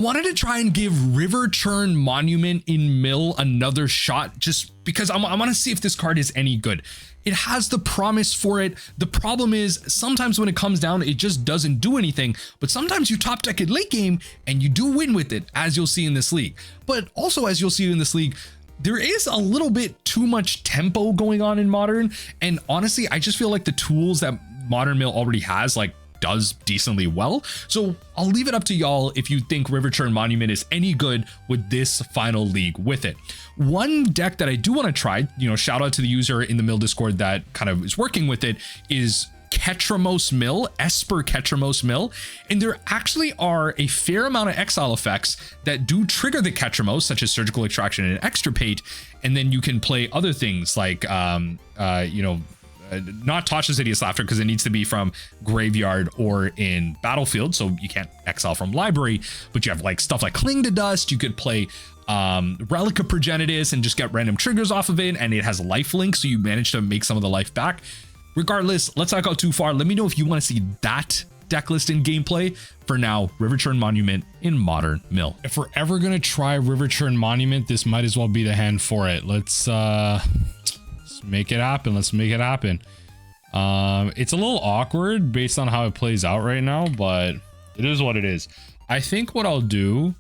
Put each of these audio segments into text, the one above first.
Wanted to try and give Riverchurn Monument in mill another shot, just because I want to see if this card is any good. It has the promise for it. The problem is sometimes when it comes down, it just doesn't do anything. But sometimes you top deck it late game and you do win with it, as you'll see in this league. But also, as you'll see in this league, there is a little bit too much tempo going on in Modern. And honestly, I just feel like the tools that Modern Mill already has, like, does decently well. So I'll leave it up to y'all if you think Riverchurn Monument is any good with this final league with it. One deck that I do want to try, you know, shout out to the user in the Mill Discord that kind of is working with it, is Ketramos Mill, Esper Ketramos Mill. And there actually are a fair amount of exile effects that do trigger the Ketramos, such as Surgical Extraction and Extirpate. And then you can play other things like, you know, not Tasha's Hideous Laughter, because it needs to be from graveyard or in battlefield, so you can't exile from library, but you have like stuff like Cling to Dust. You could play Relic of Progenitus and just get random triggers off of it, and it has lifelink, so you manage to make some of the life back. Regardless, let's not go too far. Let me know if you want to see that deck list in gameplay. For now, Riverchurn Monument in Modern Mill. If we're ever going to try Riverchurn Monument, this might as well be the hand for it. Let's make it happen. Let's make it happen. It's a little awkward based on how it plays out right now, but it is what it is. I think what I'll do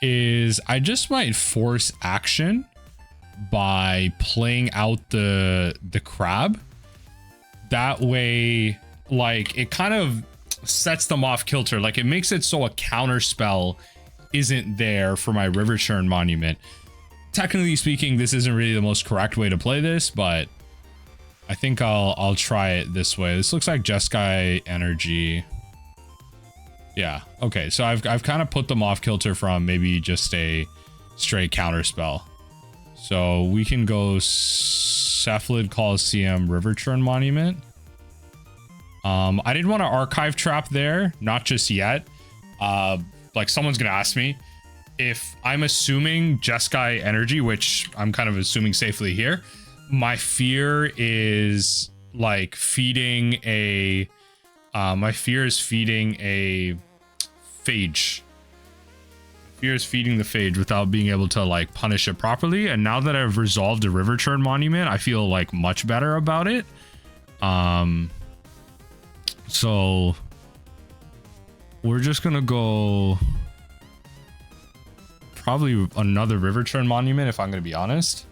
is I just might force action by playing out the crab. That way, like, it kind of sets them off kilter. Like, it makes it so a counter spell isn't there for my Riverchurn Monument. Technically speaking, this isn't really the most correct way to play this, but I think I'll try it this way. This looks like Jeskai energy. Yeah, okay, so I've kind of put them off kilter from maybe just a straight counter spell. So we can go Cephalid Coliseum, Riverchurn Monument. I didn't want to archive trap there, not just yet. Like, someone's gonna ask me if I'm assuming Jeskai energy, which I'm kind of assuming safely here. My fear is like feeding a phage. Fear is feeding the phage without being able to like punish it properly. And now that I've resolved the Riverchurn Monument, I feel like much better about it. So we're just gonna go probably another Riverchurn Monument, if I'm gonna be honest.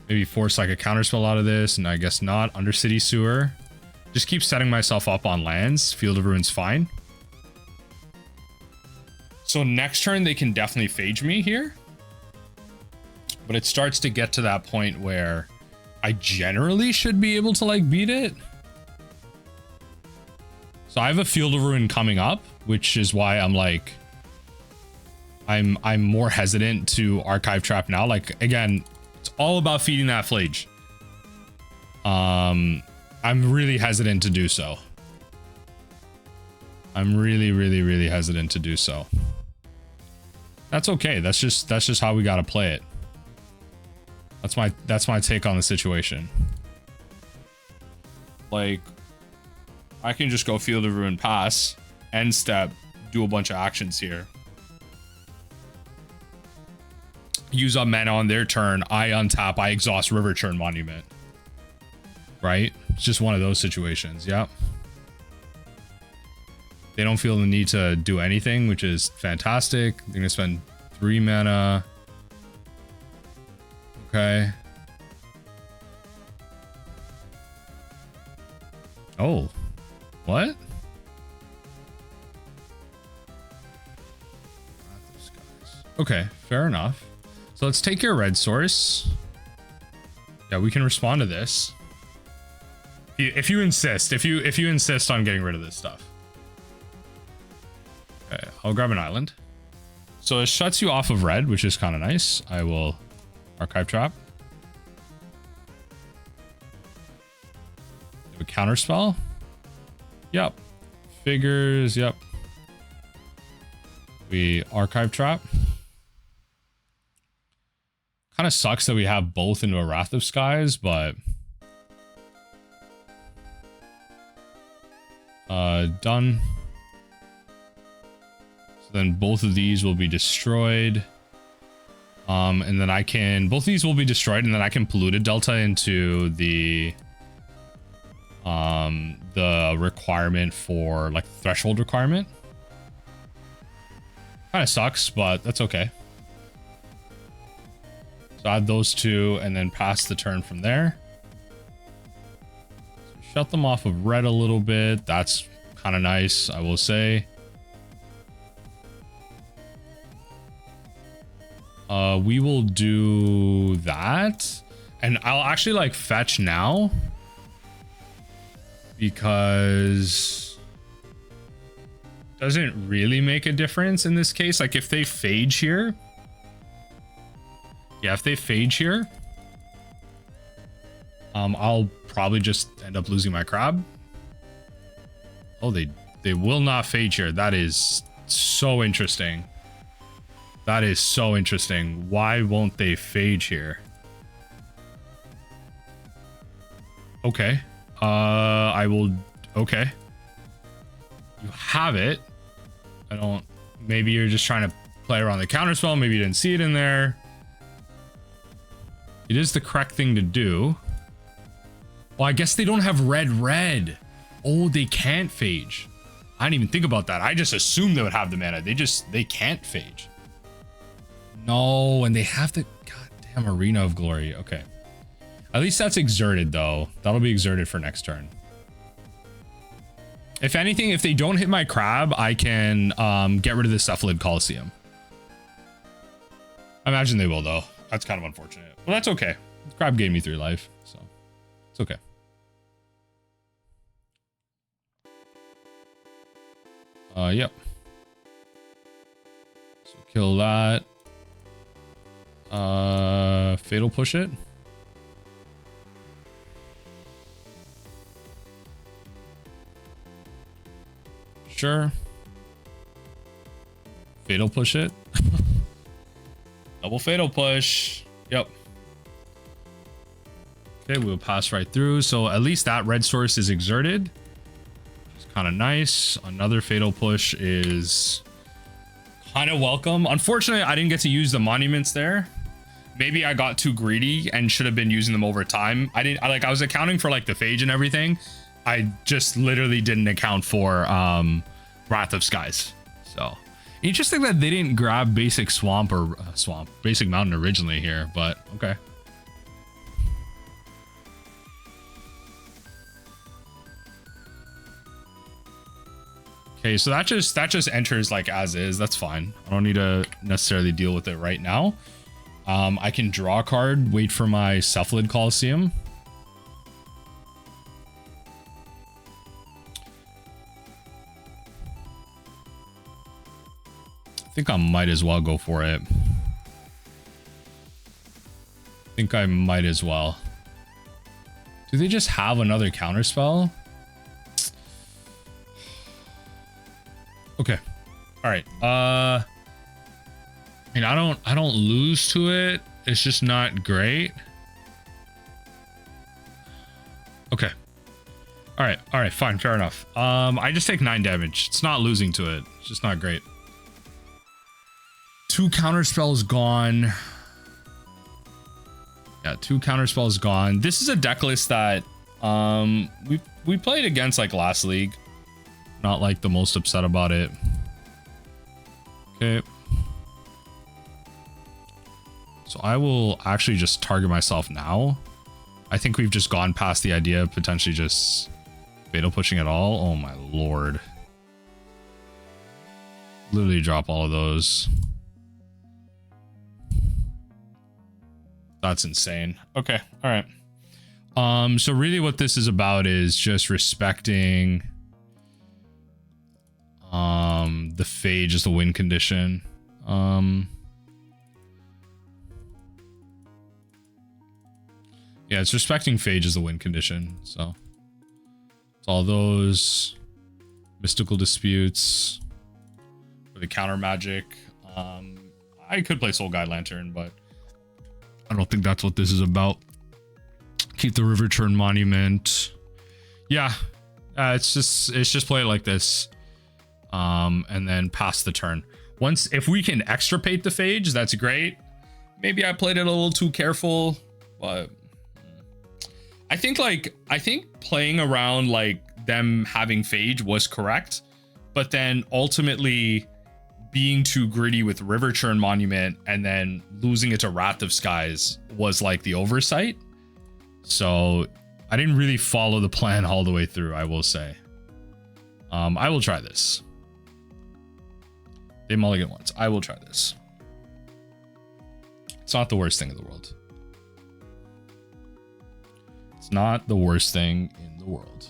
Maybe force like a counterspell out of this, and I guess not. Undercity Sewer. Just keep setting myself up on lands. Field of Ruin's fine. So next turn they can definitely phage me here. But it starts to get to that point where I generally should be able to like beat it. So I have a Field of Ruin coming up, which is why I'm like, I'm more hesitant to archive trap now. Like, again, it's all about feeding that flage. I'm really hesitant to do so. I'm really hesitant to do so. That's okay. That's just how we gotta play it. That's my take on the situation. Like, I can just go Field of Ruin, pass, end step, do a bunch of actions here. Use up mana on their turn. I untap. I exhaust Riverchurn Monument. Right? It's just one of those situations. Yep. They don't feel the need to do anything, which is fantastic. They're going to spend 3 mana. Okay. Oh. What? Okay, fair enough. So let's take your red source. Yeah, we can respond to this. If you insist, if you insist on getting rid of this stuff. Okay, I'll grab an island. So it shuts you off of red, which is kind of nice. I will archive trap. A counter spell. Yep. Figures, yep. We archive trap. Kind of sucks that we have both into a Wrath of Skies, but done. So Then both of these will be destroyed. And then I can, both of these will be destroyed, and then I can Polluted Delta into the requirement for like threshold requirement. Kind of sucks, but that's okay. So add those two and then pass the turn from there. So shut them off of red a little bit. That's kind of nice, I will say. We will do that, and I'll actually like fetch now because it doesn't really make a difference in this case. Like if they phage here, yeah, if they phage here, I'll probably just end up losing my crab. Oh, they will not phage here. That is so interesting. That is so interesting. Why won't they phage here? Okay. I will. Okay. You have it. I don't. Maybe you're just trying to play around the counterspell. Maybe you didn't see it in there. It is the correct thing to do. Well, I guess they don't have red. Oh, they can't phage. I didn't even think about that. I just assumed they would have the mana. They can't phage. No, and they have the goddamn Arena of Glory. Okay. At least that's exerted, though. That'll be exerted for next turn. If anything, if they don't hit my crab, I can get rid of the Cephalid Coliseum. I imagine they will, though. That's kind of unfortunate. Well, that's okay. The crab gave me 3 life, so it's okay. Yep. So kill that. Fatal push it. Sure. Fatal push it. Double fatal push. Yep. Okay, we'll pass right through. So at least that red source is exerted. It's kind of nice. Another fatal push is kind of welcome. Unfortunately, I didn't get to use the monuments there. Maybe I got too greedy and should have been using them over time. I was accounting for like the phage and everything. I just literally didn't account for Wrath of Skies. So interesting that they didn't grab basic swamp or basic mountain originally here, but okay. Okay, so that just enters like as is. That's fine. I don't need to necessarily deal with it right now. I can draw a card, wait for my Cephalid Coliseum. I think I might as well go for it. I think I might as well. Do they just have another counterspell? Okay. All right. I mean, I don't lose to it. It's just not great. Okay. All right, fine, fair enough. I just take 9 damage. It's not losing to it. It's just not great. 2 counterspells gone. Yeah, 2 counterspells gone. This is a deck list that we played against like last league. Not like the most upset about it. Okay. So I will actually just target myself now. I think we've just gone past the idea of potentially just fatal pushing it all. Oh my lord. Literally drop all of those. That's insane. Okay, all right. So really what this is about is just respecting the phage as the win condition. Yeah, it's respecting phage as the win condition. So it's all those mystical disputes for the counter magic. I could play Soul Guide Lantern, but I don't think that's what this is about. Keep the Riverchurn Monument. Yeah, it's just play it like this. And then pass the turn. if we can extirpate the phage, that's great. Maybe I played it a little too careful, but I think playing around like them having phage was correct, but then ultimately being too greedy with Riverchurn Monument and then losing it to Wrath of Skies was like the oversight. So I didn't really follow the plan all the way through, I will say. I will try this. They mulligan once. I will try this. It's not the worst thing in the world. It's not the worst thing in the world.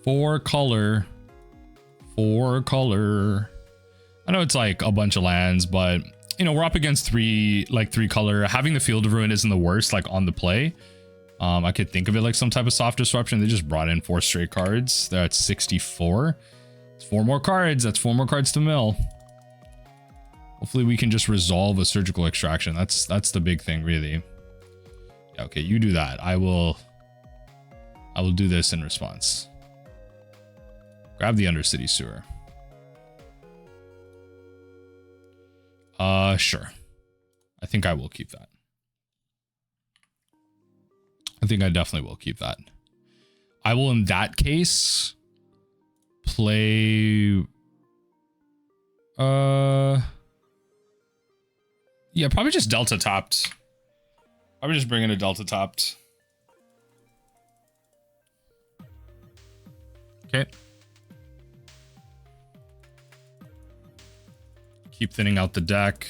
4 color. 4 color. I know it's like a bunch of lands, but you know, we're up against 3 color. Having the Field of Ruin isn't the worst, like on the play. I could think of it like some type of soft disruption. They just brought in 4 straight cards. They're at 64. It's 4 more cards. That's 4 more cards to mill. Hopefully we can just resolve a surgical extraction. That's the big thing, really. Yeah, okay, you do that. I will do this in response. Grab the Undercity Sewer. Sure. I think I will keep that. I think I definitely will keep that. I will, in that case, play... Yeah, probably just Delta topped. Probably just bring in a Delta topped. Okay. Keep thinning out the deck.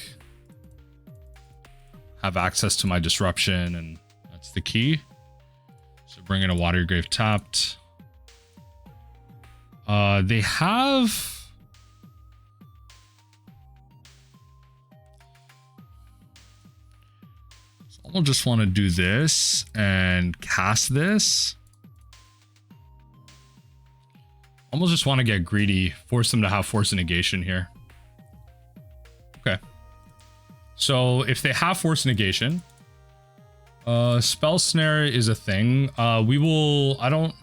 Have access to my disruption, and that's the key. So bring in a Watery Grave tapped. They have... I'll just want to do this and cast this. Almost just want to get greedy, force them to have Force of Negation here. Okay. So if they have Force of Negation, Spell Snare is a thing. We will, I don't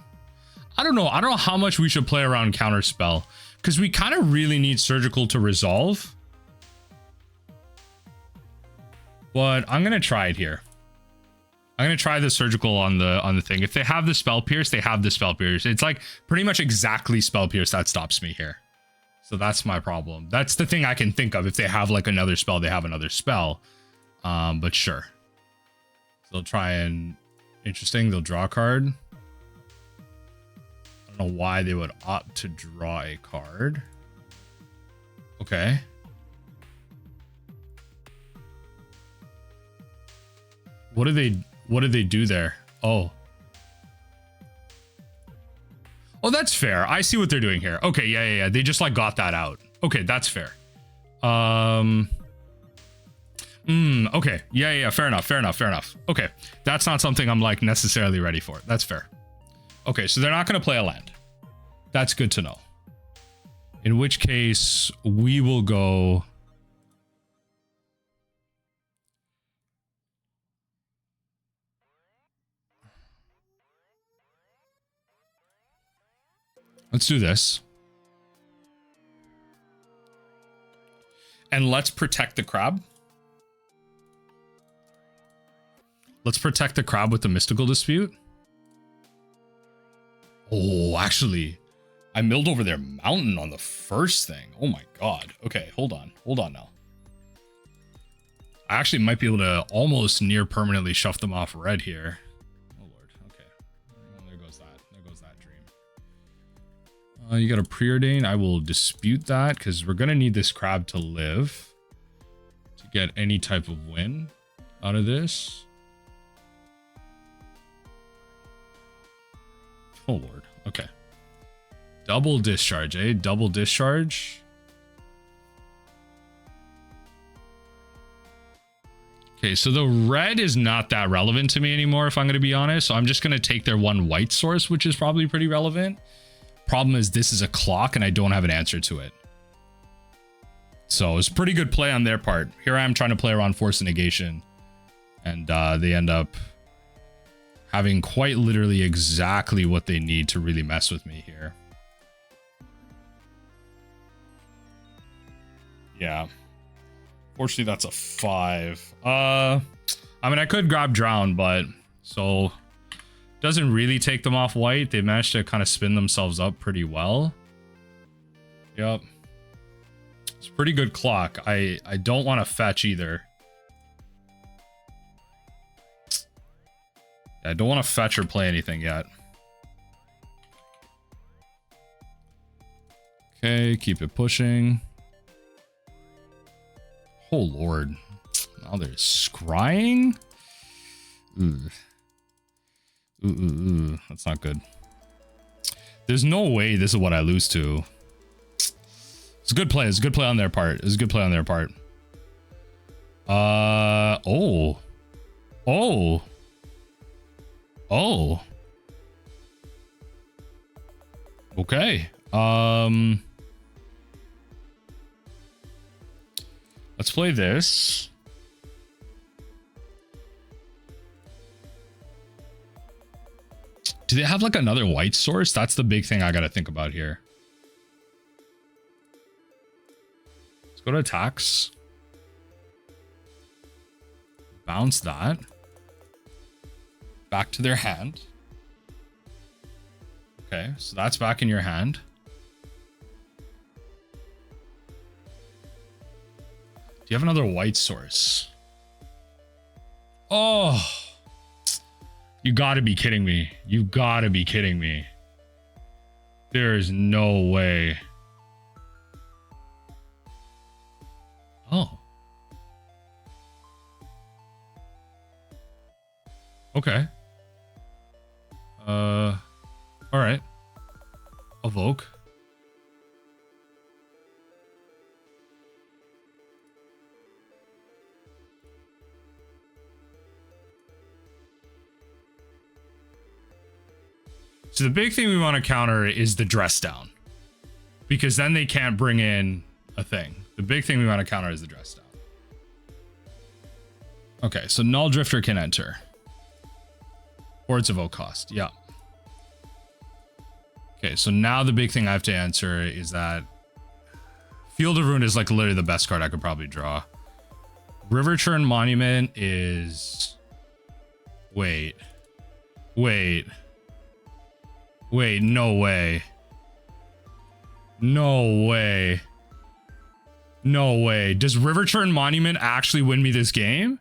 know how much we should play around Counter Spell, because we kind of really need Surgical to resolve. But I'm gonna try it here. I'm gonna try the Surgical on the thing. If they have the Spell Pierce, they have the Spell Pierce. It's like pretty much exactly Spell Pierce that stops me here. So that's my problem. That's the thing I can think of. If they have like another spell, they have another spell. But sure. So they'll try and... Interesting, they'll draw a card. I don't know why they would opt to draw a card. Okay. What did they do there? Oh. Oh, that's fair. I see what they're doing here. Okay, yeah. They just like got that out. Okay, that's fair. Okay. Yeah. Fair enough. Okay. That's not something I'm like necessarily ready for. That's fair. Okay, so they're not going to play a land. That's good to know. In which case, we will go... Let's do this. And let's protect the crab. Let's protect the crab with the Mystical Dispute. Oh, actually, I milled over their mountain on the first thing. Oh my god. Okay, hold on now. I actually might be able to almost near permanently shove them off red here. Oh lord. Okay. Well, there goes that dream. You got a Preordain. I will dispute that because we're gonna need this crab to live to get any type of win out of this. Oh lord. Okay. Double discharge, eh? Double discharge. Okay, so the red is not that relevant to me anymore, if I'm going to be honest. So I'm just going to take their one white source, which is probably pretty relevant. Problem is this is a clock and I don't have an answer to it. So it's a pretty good play on their part. Here I am trying to play around Force of Negation. And they end up having quite literally exactly what they need to really mess with me here. Yeah. Fortunately, that's a 5. I mean, I could grab Drown, but so doesn't really take them off white. They managed to kind of spin themselves up pretty well. Yep. It's a pretty good clock. I don't want to fetch either. I don't want to fetch or play anything yet. Okay, keep it pushing. Oh lord. Now there's scrying? Ooh. Ooh. That's not good. There's no way this is what I lose to. It's a good play. It's a good play on their part. It's a good play on their part. Oh. Okay. Let's play this. Do they have like another white source? That's the big thing I gotta think about here. Let's go to attacks. Bounce that. Back to their hand. Okay, so that's back in your hand. Do you have another white source? Oh, you gotta be kidding me. You gotta be kidding me. There is no way. Oh. Okay. All right. Evoke. So the big thing we want to counter is the dress down, because then they can't bring in a thing. The big thing we want to counter is the dress down. Okay, so Null Drifter can enter. Or it's evoke cost. Yeah. Okay, so now the big thing I have to answer is that Field of Ruin is like literally the best card I could probably draw. Riverchurn Monument is... Wait, no way. No way. Does Riverchurn Monument actually win me this game?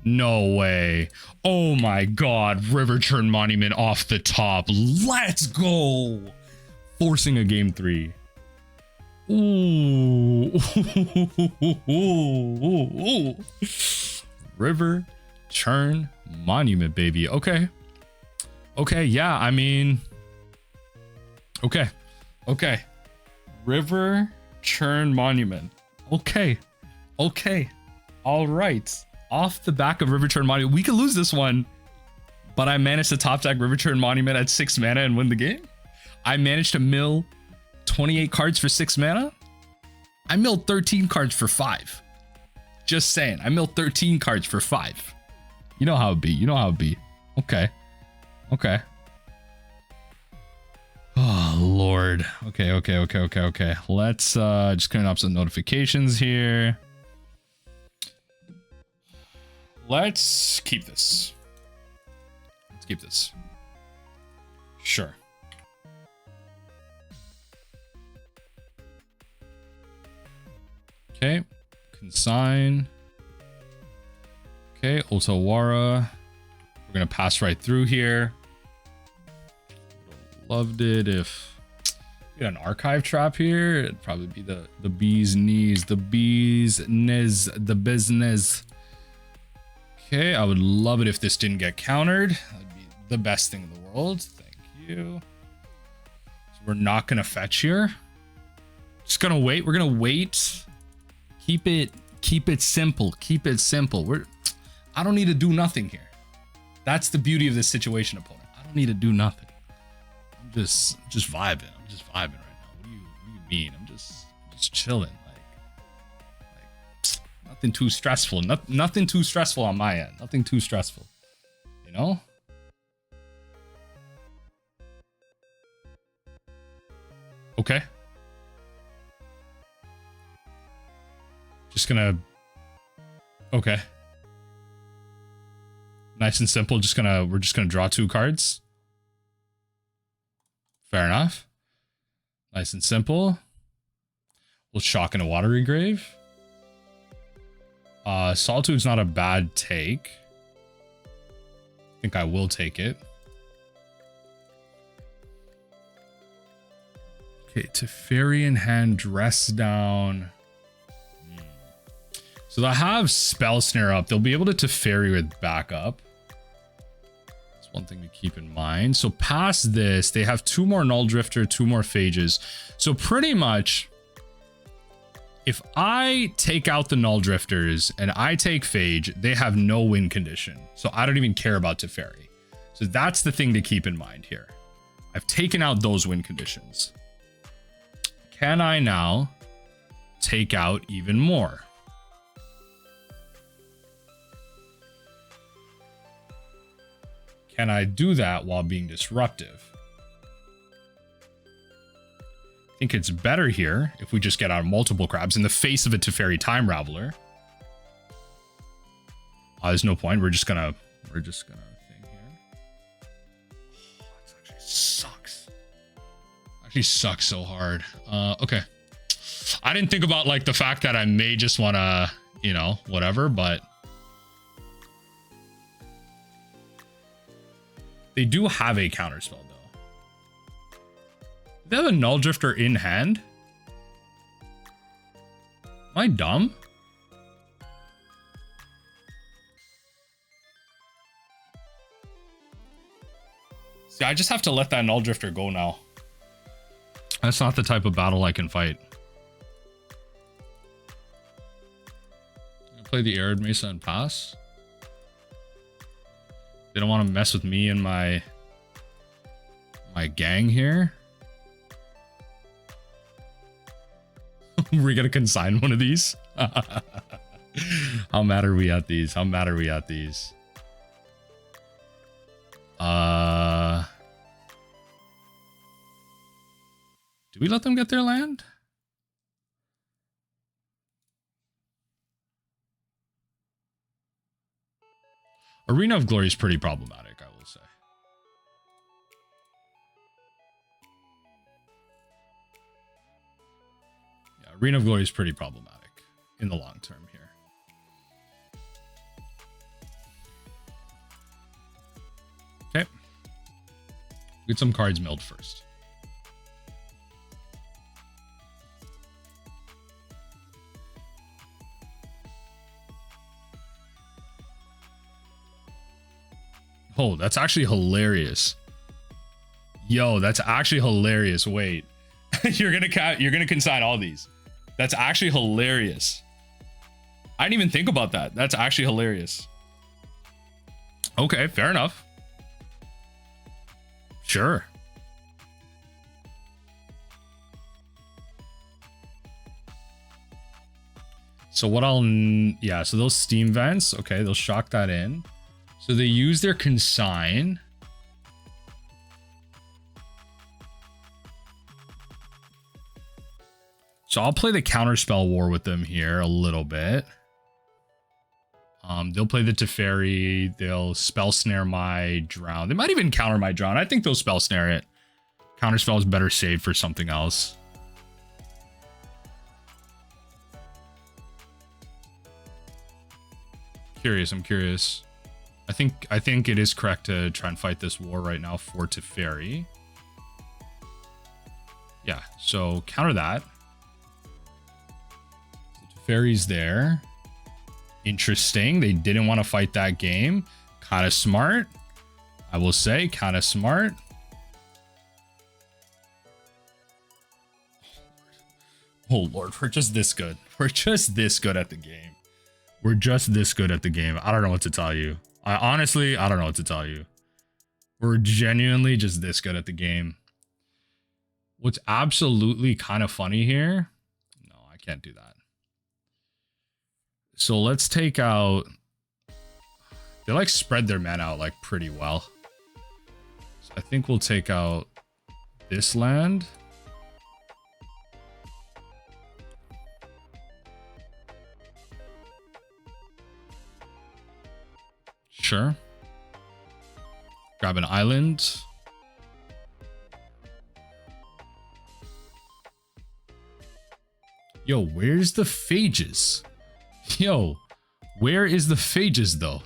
No way. Oh my god, Riverchurn Monument off the top. Let's go. Forcing a game 3. Ooh. Riverchurn Monument, baby. Okay. Yeah, I mean... Okay. Riverchurn Monument. Okay. All right. Off the back of Riverchurn Monument, we could lose this one, but I managed to top deck Riverchurn Monument at 6 mana and win the game. I managed to mill 28 cards for 6 mana. I milled 13 cards for 5. Just saying, I milled 13 cards for 5. You know how it be. Okay. Oh lord. Okay. Let's just clean up some notifications here. Let's keep this. Sure. Okay. Consign. Okay, Otawara. We're gonna pass right through here. Loved it if we had an archive trap here. It'd probably be the bee's knees, the business. Okay, I would love it if this didn't get countered. That'd be the best thing in the world. Thank you. So we're not gonna fetch here. Just gonna wait. We're gonna wait. Keep it simple. I don't need to do nothing here. That's the beauty of this situation, opponent. I don't need to do nothing. I'm just vibing. I'm just vibing right now. What do you mean? I'm just chilling. Like nothing too stressful. Nothing too stressful on my end. Nothing too stressful. You know? Okay. just gonna... Okay. Nice and simple. We're just gonna draw 2 cards. Fair enough. Nice and simple. We'll shock in a Watery Grave. Solitude's not a bad take. I think I will take it. Okay, Teferi in hand, dress down. So they'll have Spell Snare up. They'll be able to Teferi with backup. That's one thing to keep in mind. So past this, they have 2 more Null Drifter, 2 more Phages. So pretty much, if I take out the Null Drifters and I take Phage, they have no win condition. So I don't even care about Teferi. So that's the thing to keep in mind here. I've taken out those win conditions. Can I now take out even more? Can I do that while being disruptive? I think it's better here if we just get out multiple crabs in the face of a Teferi Time Raveler. There's no point. We're just gonna thing here. This actually sucks. Actually sucks so hard. Okay. I didn't think about like the fact that I may just wanna, you know, whatever, but they do have a counterspell though. They have a Null Drifter in hand? Am I dumb? See, I just have to let that Null Drifter go now. That's not the type of battle I can fight. I'm gonna play the Arid Mesa and pass. They don't want to mess with me and my gang here. We're gonna consign one of these. How mad are we at these? How mad are we at these? Do we let them get their land? Arena of Glory is pretty problematic, I will say. Yeah, Arena of Glory is pretty problematic in the long term here. Okay. Get some cards milled first. Oh, that's actually hilarious. Yo, that's actually hilarious. Wait. you're gonna consign all these. That's actually hilarious. I didn't even think about that. That's actually hilarious. Okay, fair enough. Sure. So what yeah, so those steam vents, okay, they'll shock that in. So they use their Consign. So I'll play the Counterspell War with them here a little bit. They'll play the Teferi. They'll Spell Snare my Drown. They might even counter my Drown. I think they'll Spell Snare it. Counterspell is better saved for something else. I'm curious. I think it is correct to try and fight this war right now for Teferi. Yeah, so counter that. So Teferi's there. Interesting. They didn't want to fight that game. Kind of smart. I will say, kind of smart. Oh Lord, we're just this good. We're just this good at the game. We're just this good at the game. I don't know what to tell you. I don't know what to tell you. We're genuinely just this good at the game. What's absolutely kind of funny here? No, I can't do that. So let's take out... They like spread their mana out like pretty well. So I think we'll take out this land. Sure. Grab an island. Yo, where's the phages? Yo, where is the phages though?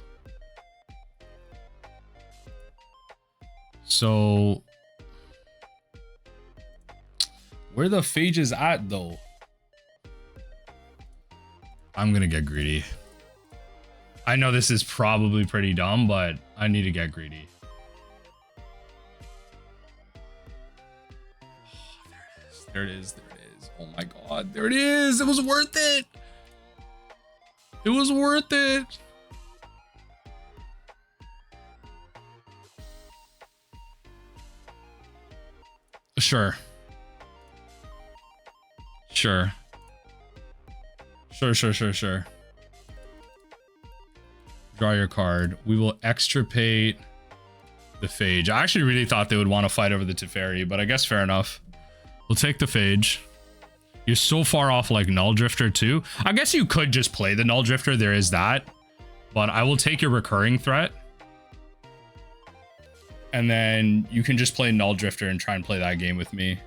So where the phages at though? I'm gonna get greedy. I know this is probably pretty dumb, but I need to get greedy. Oh, there it is. There it is. Oh my god, there it is. It was worth it. It was worth it. Sure. Sure. Sure. Draw your card. We will extirpate the phage. I actually really thought they would want to fight over the Teferi, but I guess fair enough. We'll take the phage. You're so far off like Null Drifter too. I guess you could just play the Null Drifter. There is that. But I will take your recurring threat. And then you can just play Null Drifter and try and play that game with me.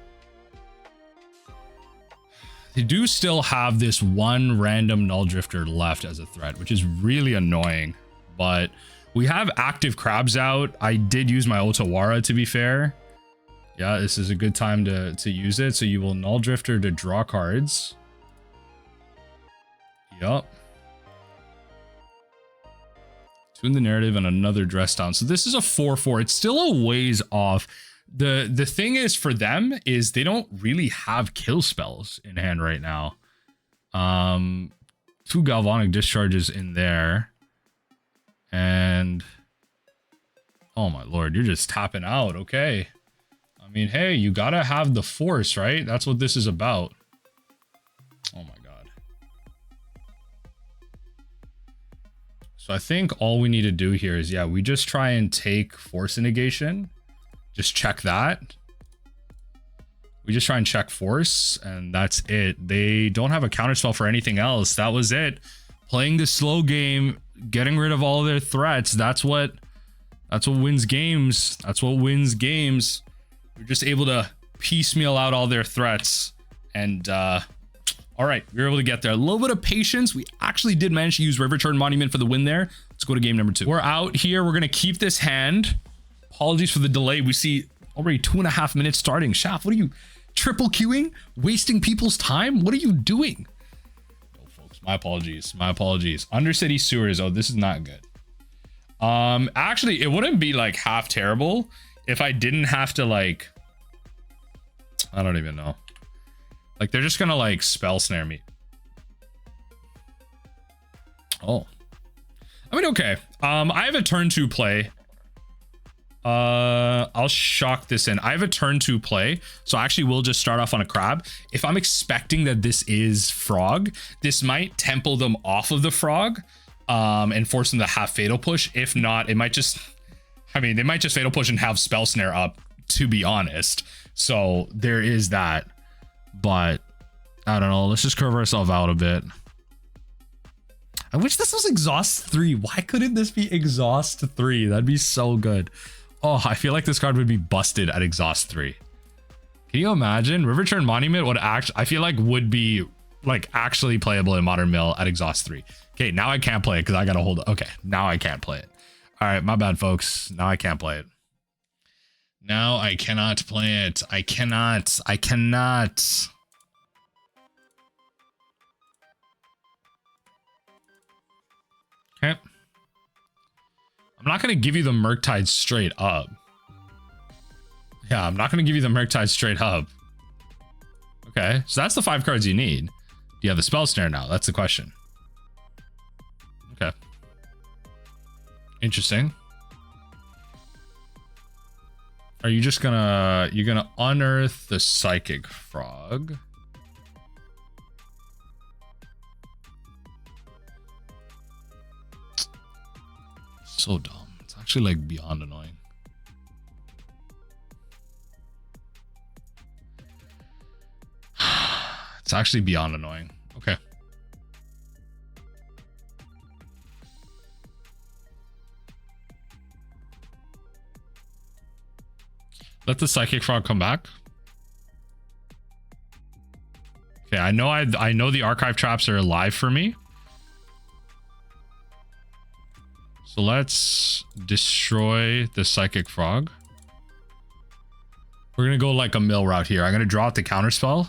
They do still have this one random Null Drifter left as a threat, which is really annoying. But we have active crabs out. I did use my Otawara, to be fair. Yeah, this is a good time to use it. So you will Null Drifter to draw cards. Yup. Two in the narrative and another dress down. So this is a 4/4. It's still a ways off. The thing is for them is they don't really have kill spells in hand right now. Two Galvanic Discharges in there. And oh my lord, you're just tapping out. Okay. I mean, hey, you gotta have the force, right? That's what this is about. Oh my god. So I think all we need to do here is, yeah, we just try and take force negation. Just check that. We just try and check force, and that's it. They don't have a counterspell for anything else. That was it. Playing the slow game, getting rid of all their threats. That's what wins games. That's what wins games. We're just able to piecemeal out all their threats. And all right, we were able to get there. A little bit of patience. We actually did manage to use Riverchurn Monument for the win there. Let's go to game number 2. We're out here. We're gonna keep this hand. Apologies for the delay. We see already 2.5 minutes starting. Shaft, what are you triple queuing? Wasting people's time? What are you doing? No, folks, my apologies. My apologies. Undercity Sewers. Oh, this is not good. Actually, it wouldn't be like half terrible if I didn't have to like, I don't even know. Like they're just gonna like spell snare me. Oh, I mean, okay. I have a turn 2 play. I'll shock this in. I have a turn 2 play, so I actually will just start off on a crab. If I'm expecting that this is frog, this might temple them off of the frog, and force them to have fatal push. If not, it might just, I mean, they might just fatal push and have spell snare up, to be honest. So there is that, but I don't know. Let's just curve ourselves out a bit. I wish this was exhaust 3. Why couldn't this be exhaust 3? That'd be so good. Oh, I feel like this card would be busted at exhaust 3. Can you imagine? Riverchurn Monument would I feel like would be like actually playable in Modern Mill at exhaust 3. Okay, now I can't play it because I gotta hold it. Okay, now I can't play it. All right, my bad, folks. Now I can't play it. Now I cannot play it. I cannot. Okay. I'm not going to give you the Murktide straight up. Yeah, I'm not going to give you the Murktide straight up. Okay, so that's the 5 cards you need. Do you have the Spell Snare now? That's the question. Okay. Interesting. Are you just gonna... You're gonna unearth the Psychic Frog. So dumb. It's actually like beyond annoying. It's actually beyond annoying. Okay. Let the Psychic Frog come back. Okay, I know the archive traps are alive for me. So let's destroy the Psychic Frog. We're gonna go like a mill route here. I'm gonna draw out the counterspell.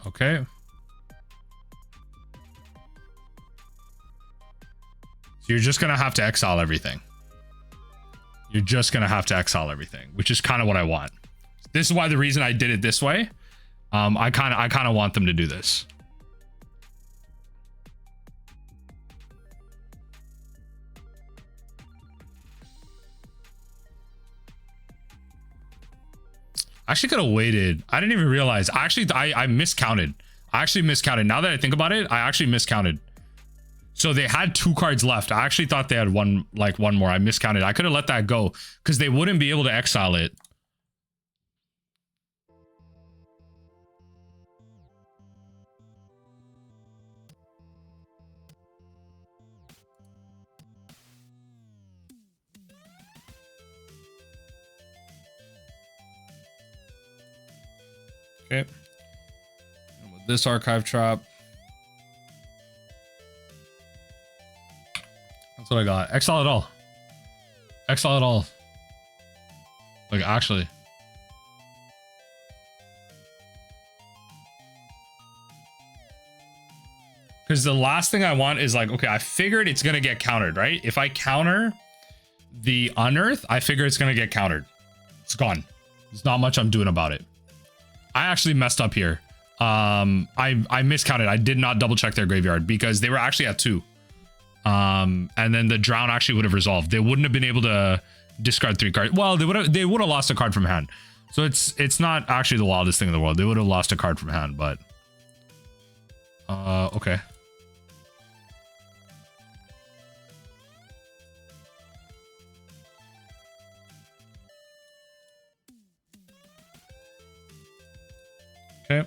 Okay. So you're just gonna have to exile everything. You're just gonna have to exile everything, which is kind of what I want. This is why the reason I did it this way. I kind of want them to do this. I actually could have waited. I didn't even realize. I miscounted. I actually miscounted. Now that I think about it, I actually miscounted. So they had 2 cards left. I actually thought they had one more. I miscounted. I could have let that go because they wouldn't be able to exile it. Okay. And with this archive trap. That's what I got. Exile it all. Exile it all. Like, actually. Because the last thing I want is like, okay, I figured it's going to get countered, right? If I counter the Unearth, I figure it's going to get countered. It's gone. There's not much I'm doing about it. I actually messed up here. I miscounted. I did not double check their graveyard because they were actually at 2. And then the drown actually would have resolved. They wouldn't have been able to discard 3 cards. Well, they would have lost a card from hand. So it's not actually the wildest thing in the world. They would have lost a card from hand, but okay. Okay.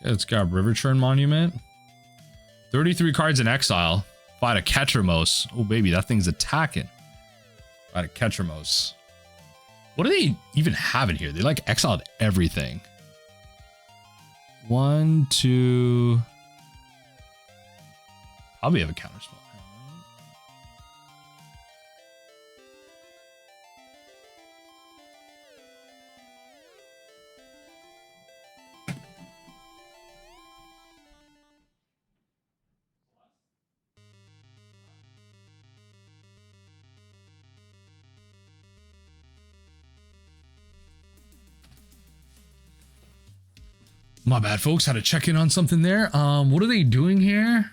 Okay, let's grab Riverchurn Monument. 33 cards in exile. Fight a Ketramos. Oh, baby, that thing's attacking. Fight a Ketramos. What do they even have in here? They like exiled everything. 1, 2. Probably have a counterspell. My bad, folks. Had to check in on something there. What are they doing here?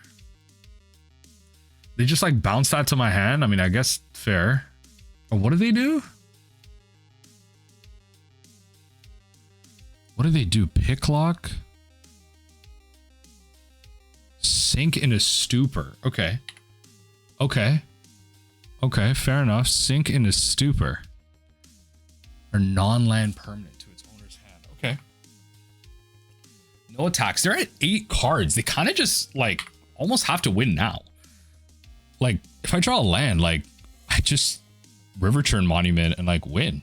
They just like bounce that to my hand. I mean, I guess fair. Or what do they do? What do they do? Picklock? Sink into Stupor. Okay. Okay. Okay, fair enough. Sink into Stupor. Or non-land permanent to its owner's hand. Okay. No attacks. They're at 8 cards. They kind of just like almost have to win now. Like if I draw a land, like I just Riverchurn Monument and like win.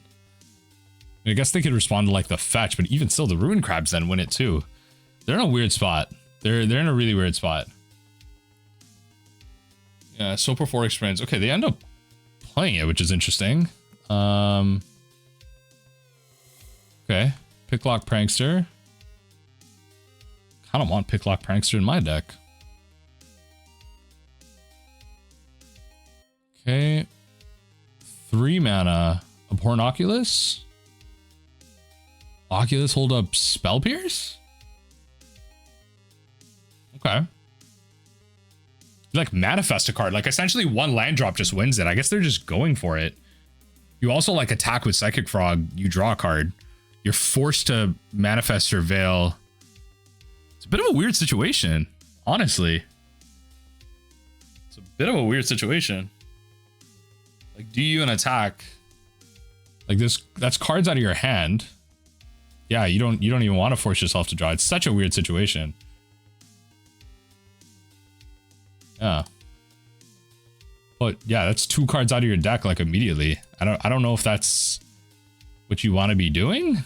I guess they could respond to like the fetch, but even still the Ruin Crabs then win it too. They're in a weird spot. They're in a really weird spot. Yeah, Cephalid 4 experience. Okay, they end up playing it, which is interesting. Okay. Picklock Prankster. I don't want Picklock Prankster in my deck. Okay. 3 mana. Abhorrent Oculus. Oculus hold up Spell Pierce? Okay. Like manifest a card. Like essentially one land drop just wins it. I guess they're just going for it. You also like attack with Psychic Frog. You draw a card. You're forced to manifest your Veil. It's a bit of a weird situation, honestly. It's a bit of a weird situation. Like, do you an attack? Like this, that's cards out of your hand. Yeah, you don't even want to force yourself to draw. It's such a weird situation. Yeah. But yeah, that's 2 cards out of your deck like immediately. I don't know if that's what you want to be doing.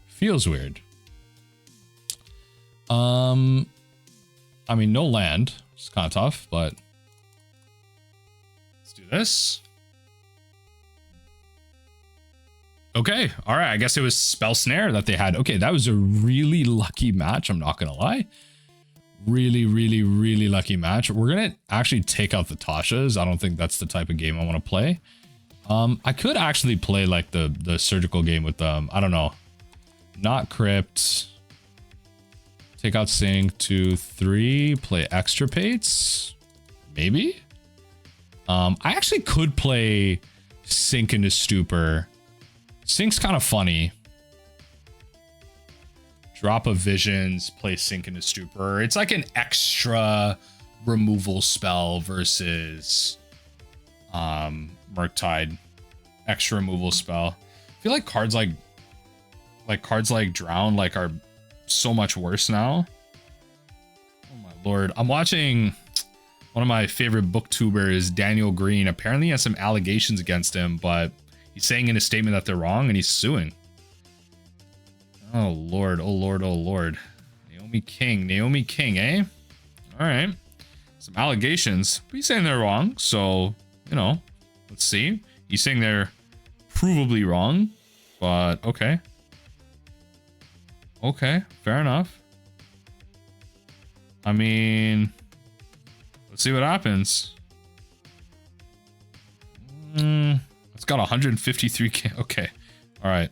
Feels weird. I mean, no land. It's kind of tough, but let's do this. Okay, all right. I guess it was Spell Snare that they had. Okay, that was a really lucky match. I'm not gonna lie. Really, really, really lucky match. We're gonna actually take out the Tashas. I don't think that's the type of game I want to play. I could actually play like the surgical game with them. I don't know. Not Crypt. Take out Sync 2, 3. Play Extirpates. Maybe. I actually could play Sync into Stupor. Sync's kind of funny. Drop of Visions, play Sync into Stupor. It's like an extra removal spell versus Murktide. Extra removal spell. I feel like cards like Drown like are so much worse now. Oh my lord. I'm watching one of my favorite booktubers, Daniel Green. Apparently he has some allegations against him, but he's saying in his statement that they're wrong and he's suing. Oh lord, oh lord, oh lord. Naomi King, eh? All right. Some allegations. But he's saying they're wrong, so, you know, let's see. He's saying they're provably wrong, but okay. Okay, fair enough. I mean, let's see what happens. It's got 153k. Okay, all right.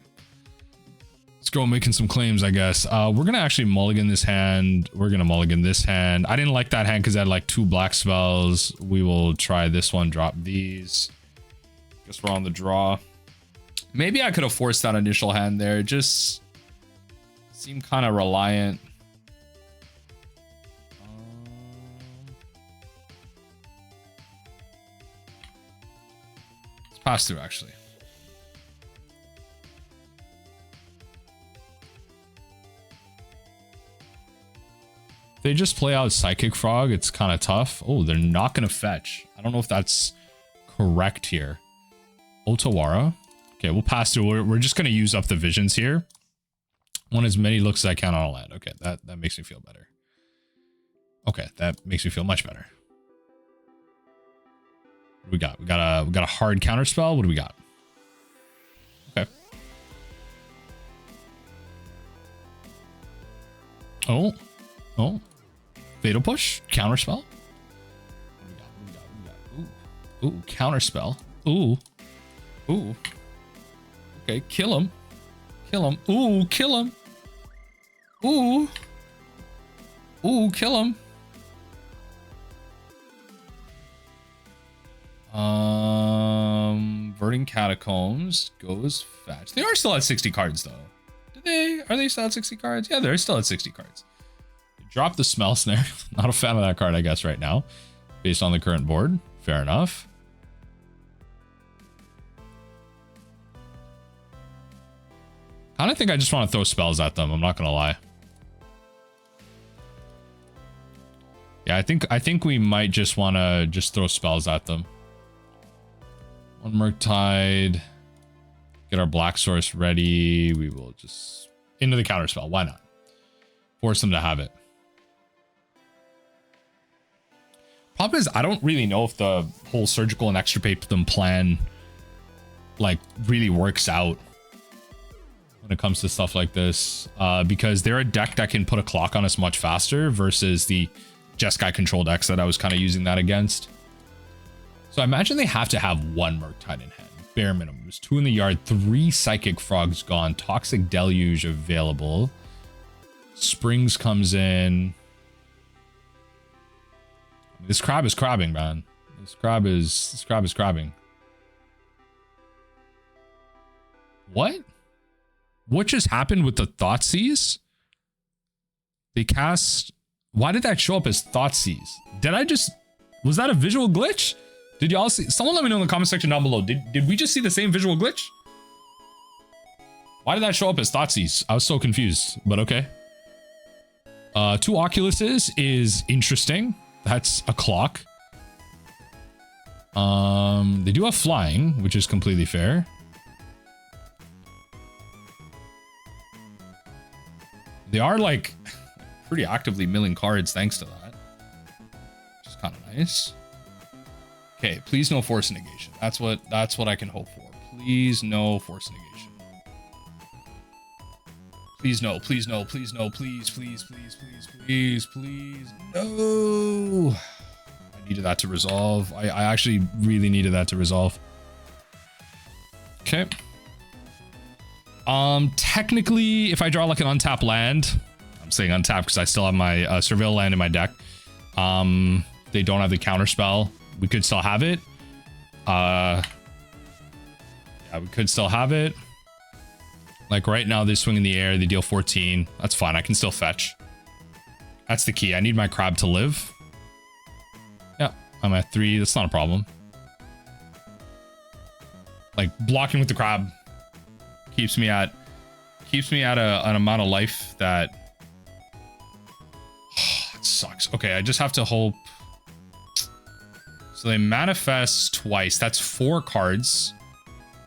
Let's go making some claims, I guess. We're gonna actually mulligan this hand. We're gonna mulligan this hand. I didn't like that hand because I had like 2 black spells. We will try this one, drop these. Guess we're on the draw. Maybe I could have forced that initial hand there. It just seemed kind of reliant. Let's pass through, actually. They just play out Psychic Frog. It's kind of tough. Oh, they're not going to fetch. I don't know if that's correct here. Otawara. Okay, we'll pass through. We're just going to use up the visions here. Want as many looks as I can on a land. Okay, that makes me feel better. Okay, that makes me feel much better. What do we got? We got a hard counter spell. What do we got? Okay. Oh. Fatal Push. Counter spell. What do we got? Ooh, counter spell. Ooh. Okay, kill him. Ooh, kill him. Ooh, kill him. Verdant Catacombs goes fetch. They are still at 60 cards though. Are they still at 60 cards? Yeah, they're still at 60 cards. Drop the Smell Snare. Not a fan of that card, I guess, right now, based on the current board. Fair enough. I don't think I just want to throw spells at them. I'm not gonna lie. Yeah, I think we might just want to just throw spells at them. One Murktide. Get our Black Source ready. We will just into the counter spell. Why not? Force them to have it. Problem is, I don't really know if the whole surgical and extirpate them plan like really works out when it comes to stuff like this, because they're a deck that can put a clock on us much faster versus the Jeskai control decks that I was kind of using that against. So I imagine they have to have 1 Murktide in hand, bare minimum. There's 2 in the yard, 3 Psychic Frogs gone, Toxic Deluge available. Springs comes in. This crab is crabbing, man. This crab is crabbing. What? What just happened with the Thoughtseize? They cast... Why did that show up as Thoughtseize? Was that a visual glitch? Did y'all see? Someone let me know in the comment section down below. Did we just see the same visual glitch? Why did that show up as Thoughtseize? I was so confused, but okay. 2 Oculuses is interesting. That's a clock. They do have flying, which is completely fair. They are like pretty actively milling cards thanks to that. Which is kind of nice. Okay, please no force negation. That's what I can hope for. Please no force negation. Please no, please no, please no, please, please, please, please, please, please, no. I needed that to resolve. I actually really needed that to resolve. Okay. Technically, if I draw like an untapped land, I'm saying untapped because I still have my Surveil land in my deck. They don't have the counter spell. We could still have it. Yeah, we could still have it. Like right now, they swing in the air. They deal 14. That's fine. I can still fetch. That's the key. I need my crab to live. Yeah, I'm at 3. That's not a problem. Like blocking with the crab keeps me at an amount of life that it sucks. Okay, I just have to hope. So they manifest twice. That's 4 cards.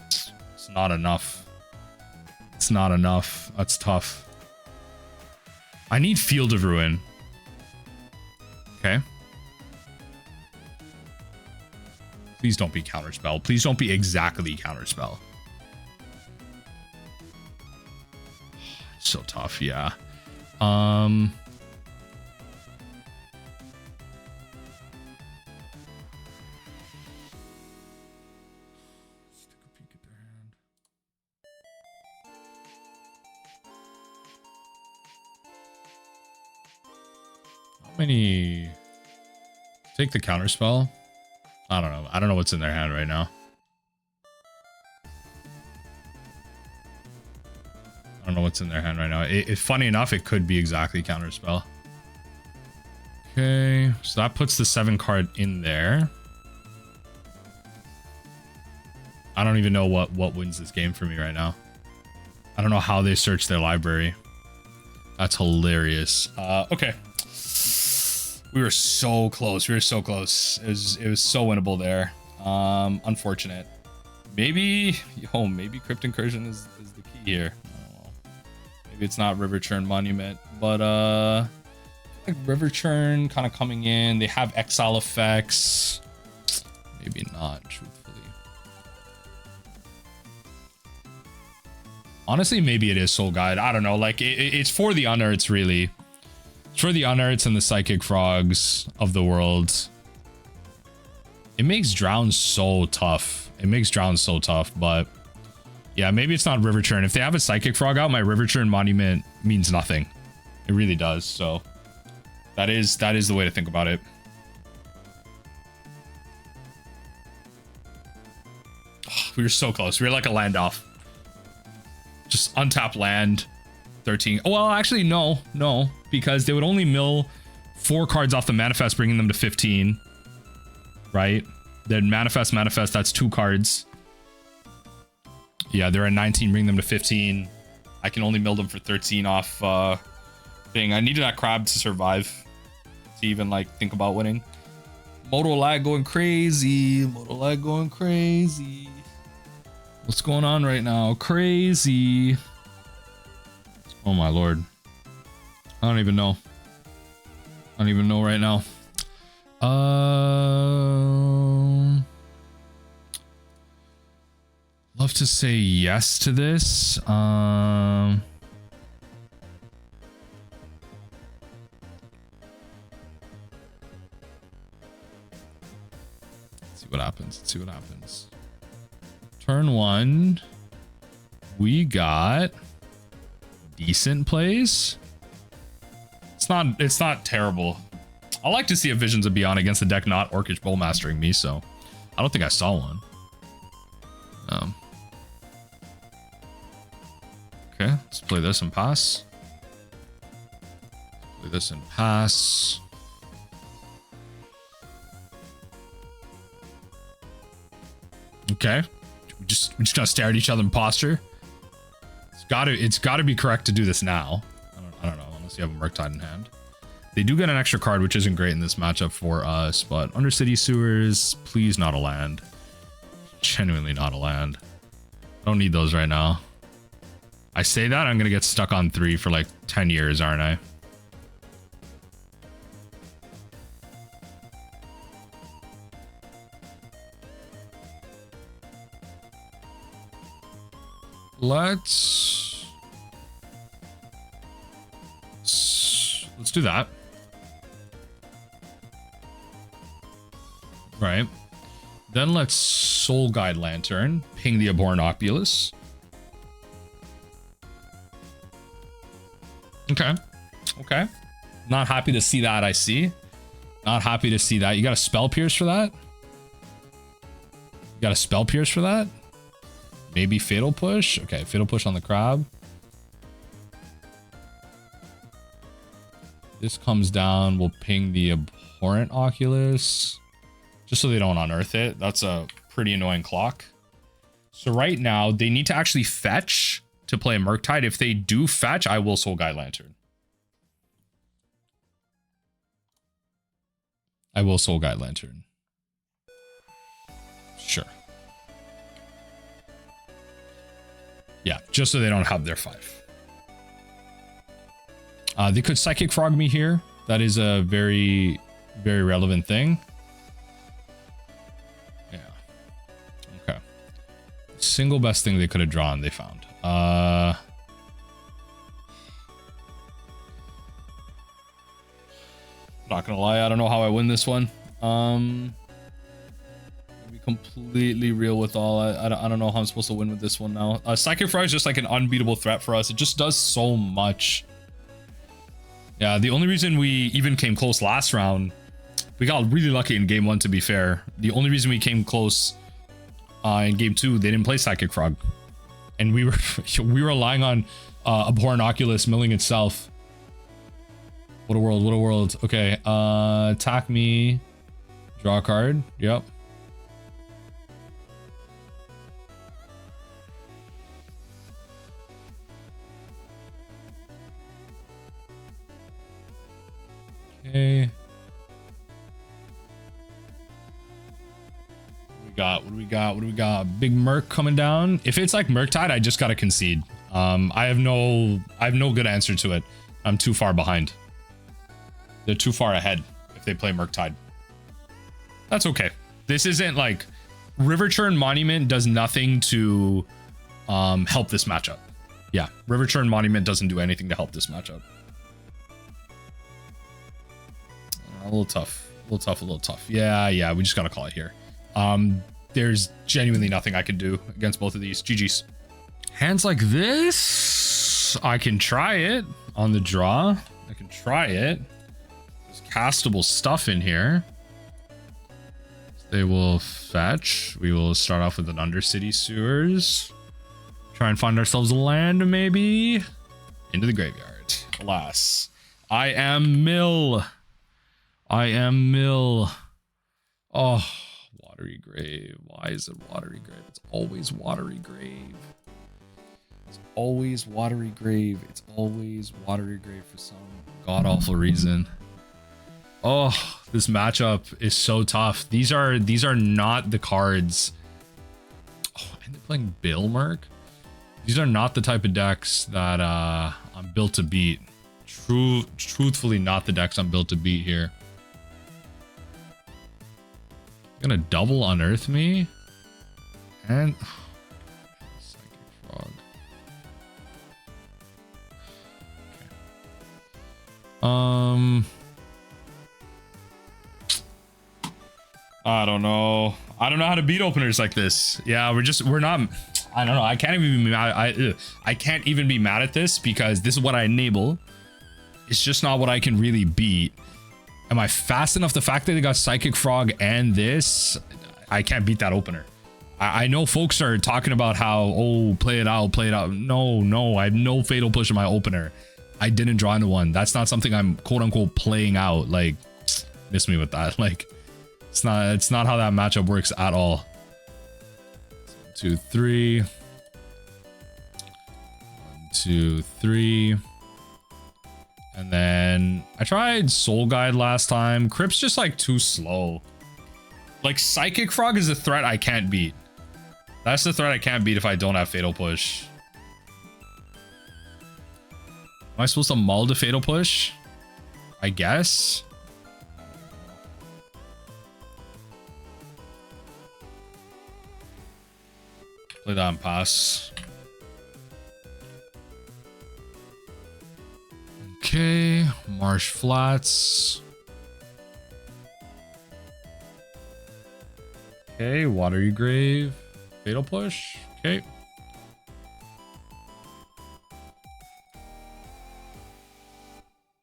It's not enough. It's not enough. That's tough. I need Field of Ruin. Okay. Please don't be counterspell. Please don't be exactly counterspell. So tough, yeah. Many take the counter spell. I don't know what's in their hand right now. I don't know what's in their hand right now. Funny enough, it could be exactly counter spell. Okay, so that puts the 7 card in there. I don't even know what wins this game for me right now. I don't know how they search their library. That's hilarious. Okay. We were so close. We were so close. It was so winnable there. Unfortunate. Maybe Crypt Incursion is the key here. I don't know. Maybe it's not Riverchurn Monument, but like Riverchurn kind of coming in. They have exile effects. Maybe not, truthfully. Honestly, maybe it is Soul Guide. I don't know. Like it's for the unearths, really. It's for the unearths and the psychic frogs of the world. It makes drown so tough. It makes drown so tough, but yeah, maybe it's not Riverchurn. If they have a psychic frog out, my Riverchurn Monument means nothing. It really does. So that is the way to think about it. Oh, we were so close. We were like a land off. Just untap land. 13. Well, actually, no, because they would only mill 4 cards off the manifest, bringing them to 15. Right? Then manifest, that's 2 cards. Yeah, they're at 19, bring them to 15. I can only mill them for 13 off thing. I needed that crab to survive to even like think about winning. Moto lag going crazy. What's going on right now? Crazy. Oh my lord. I don't even know. Right now. Love to say yes to this. Let's see what happens. Turn 1. We got decent plays. It's not terrible. I like to see a Visions of Beyond against a deck not Orcish Bowmastering me, so I don't think I saw one. Okay, let's play this and pass. Okay, we just gonna stare at each other and posture. It's gotta be correct to do this now. I don't know unless you have a Murktide in hand. They do get an extra card, which isn't great in this matchup for us, but Undercity Sewers, please not a land. Genuinely not a land. I don't need those right now. I say that, I'm going to get stuck on 3 for like 10 years, aren't I? Let's do that. Right. Then let's Soul Guide Lantern, ping the Abhorrent Oculus. Okay. Okay. Not happy to see that, I see. Not happy to see that. You got a Spell Pierce for that? You got a Spell Pierce for that? Maybe Fatal Push? Okay, Fatal Push on the Crab. This comes down, we'll ping the Abhorrent Oculus. Just so they don't unearth it. That's a pretty annoying clock. So right now, they need to actually fetch to play Murktide. If they do fetch, I will Soul Guide Lantern. I will Soul Guide Lantern. Sure. Yeah, just so they don't have their 5. They could Psychic Frog me here. That is a very, very relevant thing. Yeah. Okay. Single best thing they could have drawn, they found. Not gonna lie, I don't know how I win this one. To be completely real with all, I don't know how I'm supposed to win with this one now. Psychic Frog is just like an unbeatable threat for us. It just does so much. Yeah, the only reason we even came close last round, we got really lucky in game 1, to be fair. The only reason we came close in game 2, they didn't play Psychic Frog. And we were relying on Abhorrent Oculus milling itself. What a world, what a world. Okay, attack me. Draw a card. Yep. Okay. What do we got? Big Merc coming down. If it's like Murktide, I just gotta concede. I have no good answer to it. I'm too far behind. They're too far ahead if they play Murktide. That's okay. This isn't like Riverchurn Monument does nothing to help this matchup. Yeah, Riverchurn Monument doesn't do anything to help this matchup. A little tough. Yeah, we just gotta call it here. There's genuinely nothing I can do against both of these. GG's. Hands like this, I can try it on the draw. I can try it. There's castable stuff in here. They will fetch. We will start off with an Undercity Sewers. Try and find ourselves a land, maybe. Into the graveyard. Alas. I am Mill. Oh, Watery Grave. Why is it Watery Grave? It's always Watery Grave. It's always Watery Grave. It's always Watery Grave for some god-awful reason. Oh, this matchup is so tough. These are not the cards. Oh, and they're playing Bill Merc. These are not the type of decks that I'm built to beat. Truthfully, not the decks I'm built to beat here. Gonna double unearth me and Psychic Frog. Okay. I don't know how to beat openers like this. Yeah, we're not. I don't know. I can't even be mad. I can't even be mad at this because this is what I enable. It's just not what I can really beat. Am I fast enough? The fact that they got Psychic Frog and this, I can't beat that opener. I know folks are talking about how, oh, play it out. No, I have no Fatal Push in my opener. I didn't draw into one. That's not something I'm quote unquote playing out. Like, miss me with that. Like, it's not how that matchup works at all. 1, 2, 3. 1, 2, 3. And then I tried Soul Guide last time. Crypt's just like too slow. Like Psychic Frog is a threat I can't beat. That's the threat I can't beat if I don't have Fatal Push. Am I supposed to mull to Fatal Push? I guess. Play that on pass. Okay, Marsh Flats. Okay, Watery Grave. Fatal Push. Okay.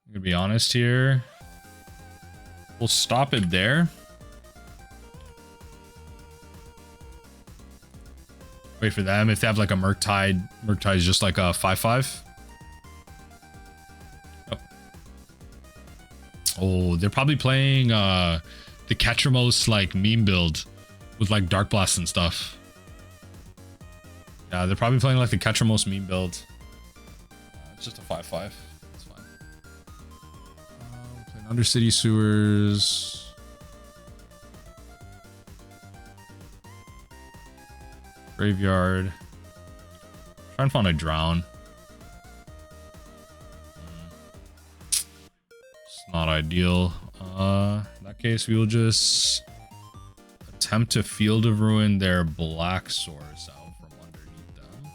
I'm gonna be honest here. We'll stop it there. Wait for them. If they have like a Murktide, Murktide is just like a 5/5. Oh. Oh, they're probably playing the Ketramos like meme build with like Dark Blast and stuff. Yeah, they're probably playing like the Ketramos meme build. It's just a 5/5. It's fine. Playing Undercity Sewers. Graveyard. Try and find a drown. It's not ideal. In that case, we will just attempt to Field of Ruin their black source out from underneath them.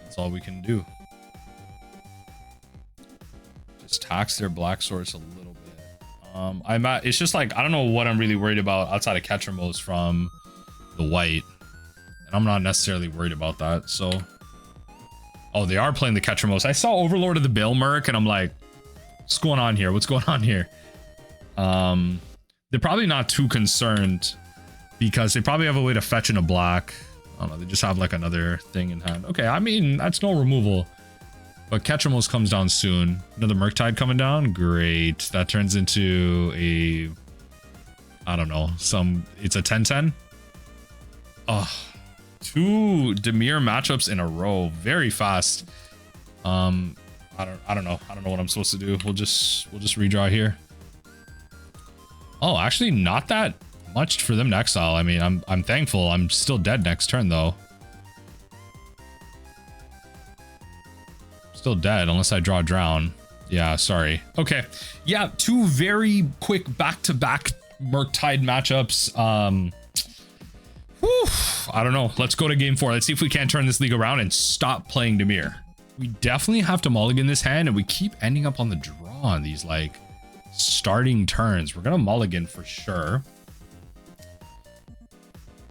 That's all we can do. Just tax their black source a little bit. It's just like, I don't know what I'm really worried about outside of Ketramos from the white. And I'm not necessarily worried about that, so... Oh, they are playing the Ketramos. I saw Overlord of the Bale Merc, and I'm like, what's going on here? What's going on here? They're probably not too concerned, because they probably have a way to fetch in a black. I don't know, they just have like another thing in hand. Okay, I mean, that's no removal. But Ketramos comes down soon. Another Murktide coming down? Great. That turns into a... I don't know, it's a 10/10? Oh... 2 Dimir matchups in a row, very fast. I don't know what I'm supposed to do. We'll just redraw here. Oh, actually not that much for them to exile. I mean, I'm thankful. I'm still dead next turn though. Still dead unless I draw drown. Yeah, sorry. Okay. Yeah, 2 very quick back-to-back Murktide matchups. Whew, I don't know. Let's go to game 4. Let's see if we can't turn this league around and stop playing Dimir. We definitely have to mulligan this hand, and we keep ending up on the draw on these like starting turns. We're gonna mulligan for sure.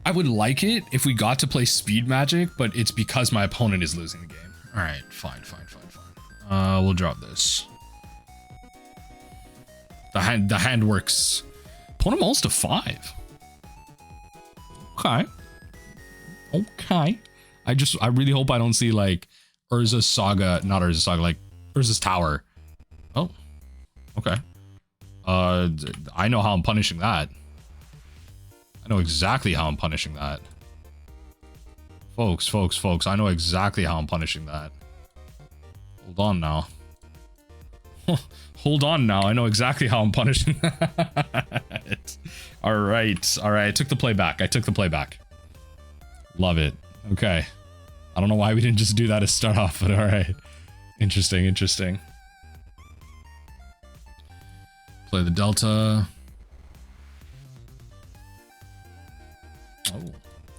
I would like it if we got to play Speed Magic, but it's because my opponent is losing the game. All right, fine. We'll drop this. The hand works. Opponent mulls to 5. Okay. I really hope I don't see like Urza's Saga, not Urza's Saga, like Urza's Tower. Oh, okay. I know how I'm punishing that. I know exactly how I'm punishing that. Folks, I know exactly how I'm punishing that. Hold on now. Hold on now. I know exactly how I'm punishing that. All right. I took the play back. Love it. Okay. I don't know why we didn't just do that to start off, but all right. Interesting. Play the Delta.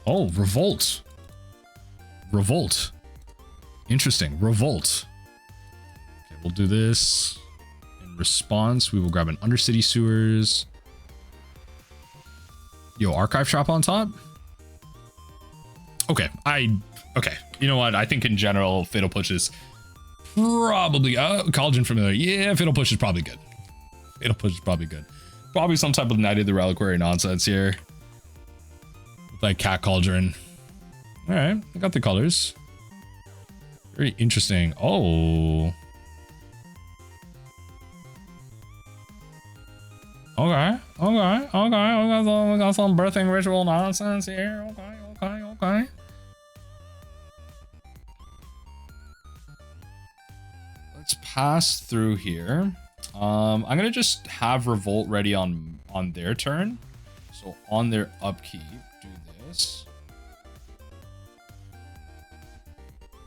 Oh, Revolt. Interesting. Revolt. Okay, we'll do this. In response, we will grab an Undercity Sewers. Yo, Archive Shop on top? Okay, you know what? I think in general, Fatal Push is probably... Collagen Familiar. Yeah, Fatal Push is probably good. Probably some type of Knight of the Reliquary nonsense here. Like Cat Cauldron. Alright, I got the colors. Very interesting. Oh. Okay. We got some birthing ritual nonsense here. Okay. Let's pass through here. I'm gonna just have Revolt ready on their turn. So on their upkeep, do this.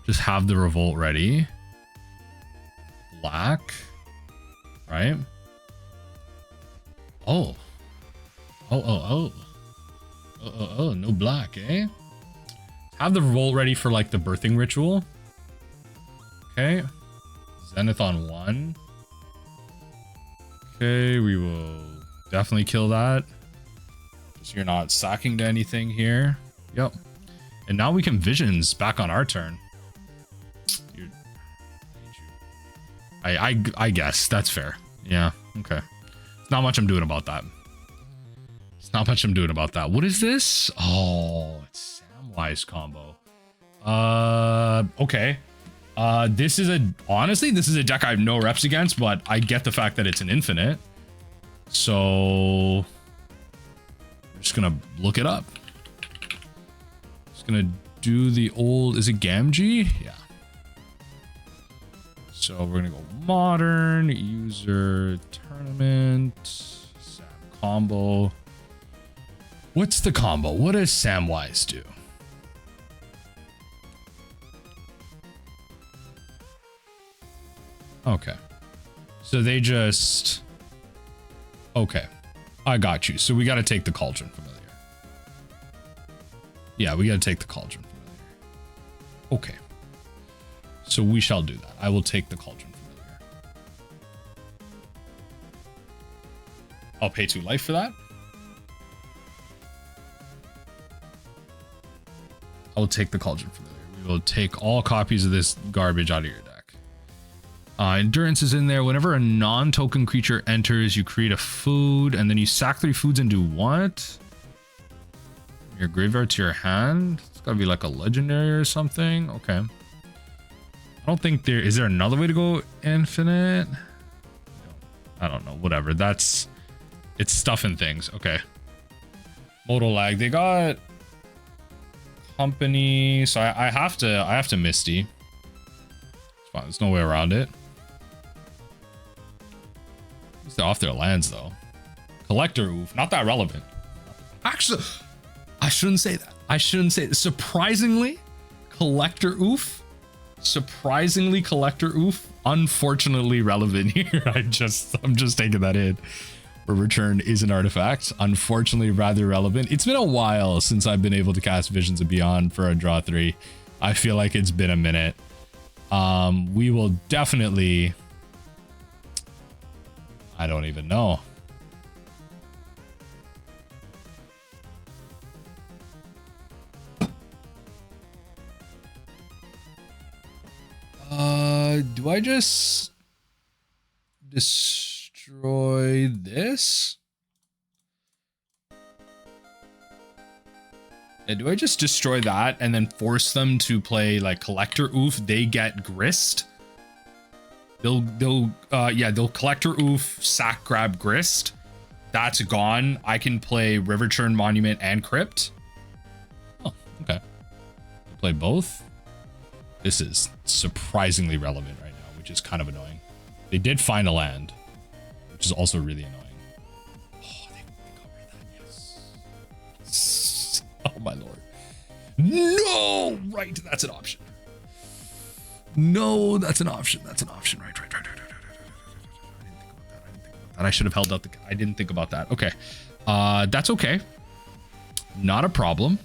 Just have the Revolt ready. Black, right? Oh, no black, eh? Have the Revolt ready for like the birthing ritual. Okay, Zenith on 1. Okay, we will definitely kill that. So you're not sacking to anything here. Yep. And now we can Visions back on our turn. I guess that's fair. Yeah. Okay. Not much I'm doing about that. It's not much I'm doing about that. What is this? Oh, it's Samwise combo. Okay. This is honestly, this is a deck I have no reps against, but I get the fact that it's an infinite. So I'm just gonna look it up. Just gonna do the old, is it Gamgee? Yeah. So we're gonna go modern, user, tournament, Sam combo. What's the combo? What does Samwise do? Okay. So they just... Okay. I got you. So we got to take the Cauldron Familiar. Yeah, we got to take the Cauldron Familiar. Okay. So we shall do that. I will take the Cauldron Familiar. I'll pay 2 life for that. I will take the Cauldron Familiar. We will take all copies of this garbage out of your deck. Endurance is in there. Whenever a non-token creature enters, you create a food, and then you sack 3 foods and do what? Your graveyard to your hand? It's gotta be like a legendary or something. Okay. I don't think there is there another way to go infinite? I don't know. Whatever. It's stuff and things. Okay. Modal lag. They got company, so I have to Misty. It's fine. There's no way around it. They're off their lands though. Collector, oof, not that relevant. Actually, I shouldn't say that. I shouldn't say that. Surprisingly, Collector oof. Surprisingly, Collector oof. Unfortunately relevant here. I'm just taking that in. Riverchurn is an artifact. Unfortunately, rather relevant. It's been a while since I've been able to cast Visions of Beyond for a draw 3. I feel like it's been a minute. We will definitely... I don't even know. Do I just destroy this? Yeah, do I just destroy that and then force them to play like Collector Oof? They get Grist. They'll Collector Oof, sack, grab, Grist. That's gone. I can play Riverchurn Monument and Crypt. Oh, okay. I'll play both. This is surprisingly relevant right now, which is kind of annoying. They did find a land, which is also really annoying. Oh, they got rid of that. Yes. Oh my lord. No! Right, that's an option. No, that's an option. That's an option. Right. I didn't think about that. I should have held out I didn't think about that. Okay. That's okay. Not a problem.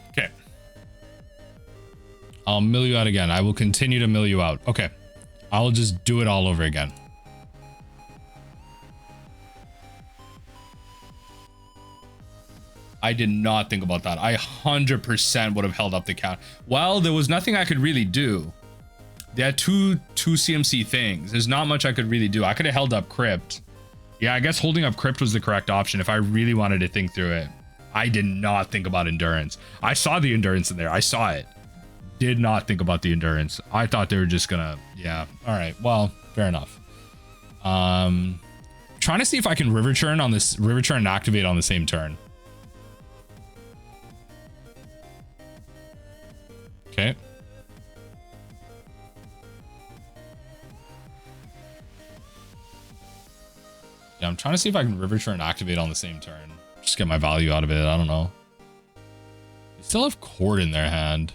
Okay. I'll mill you out again. I will continue to mill you out. Okay. I'll just do it all over again. I did not think about that. I 100% would have held up the count. Well, there was nothing I could really do. They had two CMC things. There's not much I could really do. I could have held up Crypt. Yeah, I guess holding up Crypt was the correct option if I really wanted to think through it. I did not think about Endurance. I saw the Endurance in there. I saw it. Did not think about the Endurance. I thought they were just gonna... Yeah. All right. Well, fair enough. trying to see if I can Riverchurn on this, Riverchurn and activate on the same turn. Okay. Yeah, I'm trying to see if I can Riverchurn and activate on the same turn. Just get my value out of it. I don't know. They still have Cord in their hand.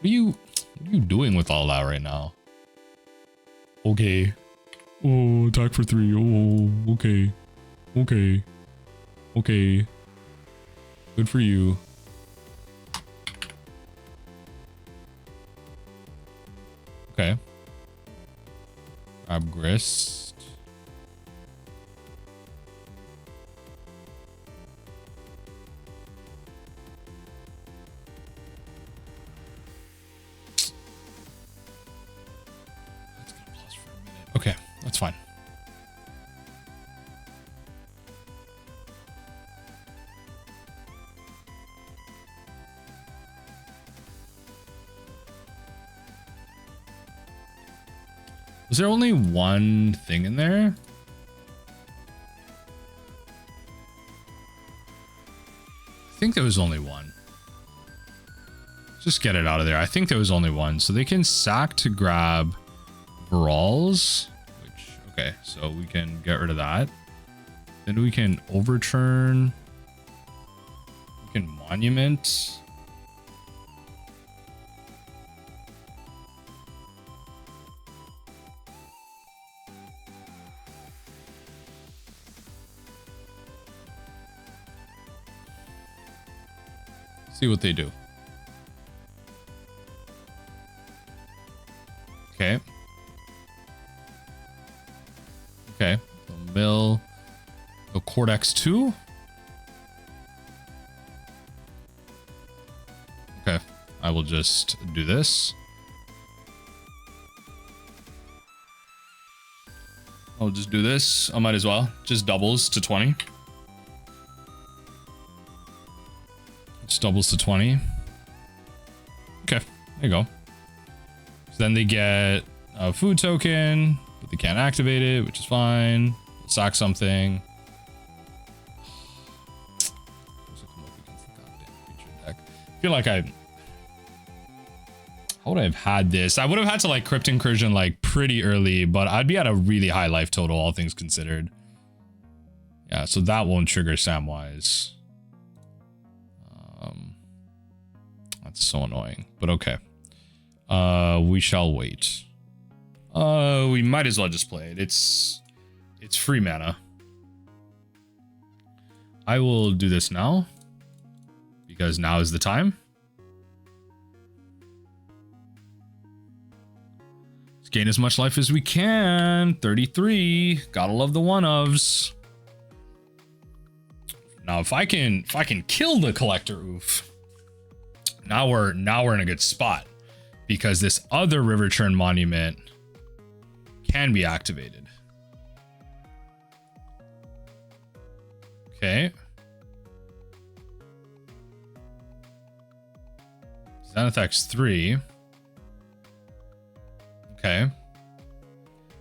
What are you doing with all that right now? Okay. Oh, attack for 3. Oh, okay. Okay. Okay. Good for you. Okay. Grab Grist. Let's get a plus for a minute. Okay, that's fine. Was there only one thing in there? I think there was only one. Just get it out of there. I think there was only one. So they can sack to grab Brawls. Which, okay, so we can get rid of that. Then we can overturn. We can monument. See what they do. Okay. Okay. So mill. So Cortex 2. Okay. I will just do this. I'll just do this. I might as well. Just doubles to 20. Just doubles to 20. Okay, there you go. So then they get a food token, but they can't activate it, which is fine. Sack something. I feel like how would I have had this? I would have had to like Crypt Incursion like pretty early, but I'd be at a really high life total, all things considered. Yeah, so that won't trigger Samwise. That's so annoying, but okay. We shall wait. We might as well just play it. It's free mana. I will do this now because now is the time. Let's gain as much life as we can. 33. Gotta love the one-ofs. Now if I can kill the collector, oof. Now we're in a good spot because this other Riverchurn Monument can be activated. Okay. Xanathix 3. Okay.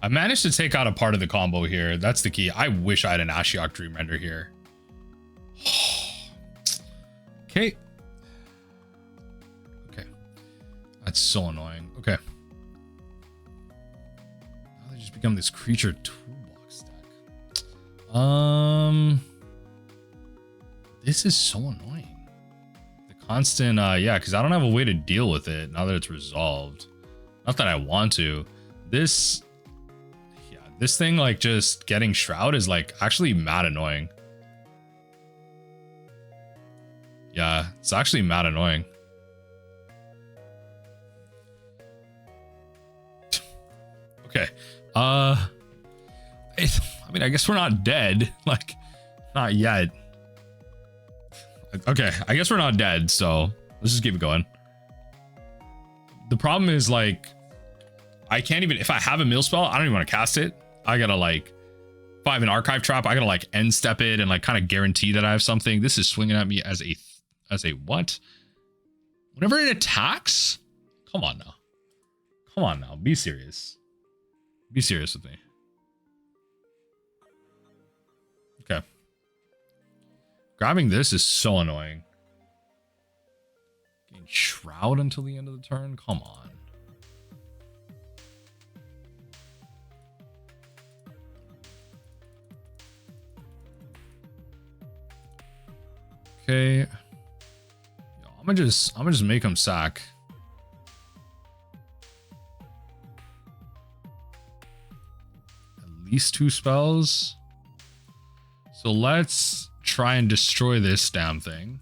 I managed to take out a part of the combo here. That's the key. I wish I had an Ashiok Dreamrender here. Okay. That's so annoying. Okay. Now they just become this creature toolbox stack. This is so annoying. The constant, yeah, because I don't have a way to deal with it now that it's resolved. Not that I want to. This thing, like, just getting Shroud is, like, actually mad annoying. Yeah, it's actually mad annoying. Okay. I mean, I guess we're not dead. Like, not yet. Okay, I guess we're not dead, so let's just keep it going. The problem is, like, I can't even, if I have a mill spell, I don't even want to cast it. I gotta, like, if I have an archive trap, I gotta, like, end step it and, like, kind of guarantee that I have something. This is swinging at me as a what? Whenever it attacks? Come on now. Come on now, be serious. Be serious with me. Okay. Grabbing this is so annoying. Getting Shroud until the end of the turn? Come on. Okay. Yo, I'm gonna just make him sack. At least 2 spells. So let's try and destroy this damn thing.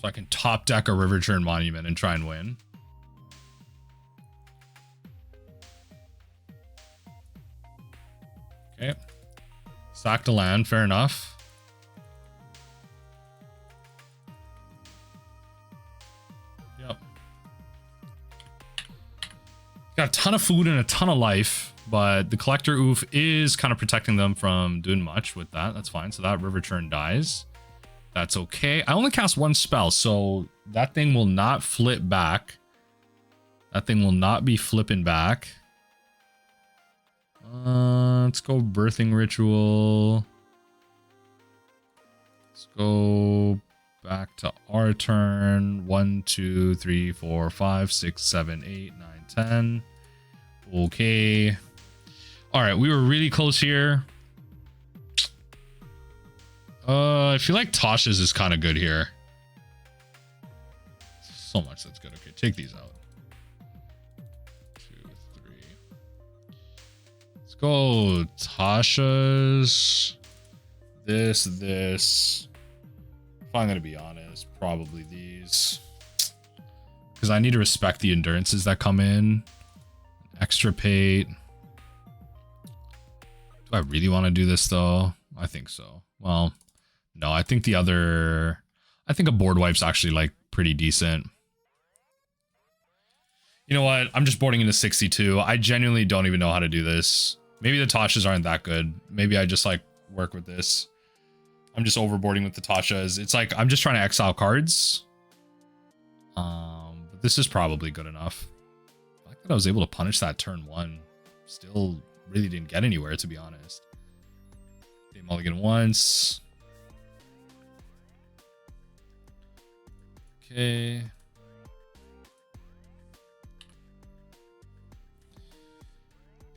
So I can top deck a Riverchurn Monument and try and win. Okay. Sack to land, fair enough. Yep. Got a ton of food and a ton of life, but the Collector Oof is kind of protecting them from doing much with that. That's fine. So that Riverchurn dies. That's okay. I only cast 1 spell, so that thing will not flip back. That thing will not be flipping back. Let's go Birthing Ritual. Let's go back to our turn. 1, 2, 3, 4, 5, 6, 7, 8, 9, 10. Okay. All right, we were really close here. I feel like Tasha's is kind of good here. So much that's good. Okay, take these out. 2, 3. Let's go Tasha's. This. If I'm going to be honest, probably these. Because I need to respect the endurances that come in. Extirpate. Do I really want to do this though? I think so. Well, no, I think a board wipe's actually like pretty decent. You know what? I'm just boarding into 62. I genuinely don't even know how to do this. Maybe the Tashas aren't that good. Maybe I just like work with this. I'm just overboarding with the Tashas. It's like I'm just trying to exile cards. But this is probably good enough. The fact that I was able to punish that turn 1 still really didn't get anywhere, to be honest. They mulligan once. Okay.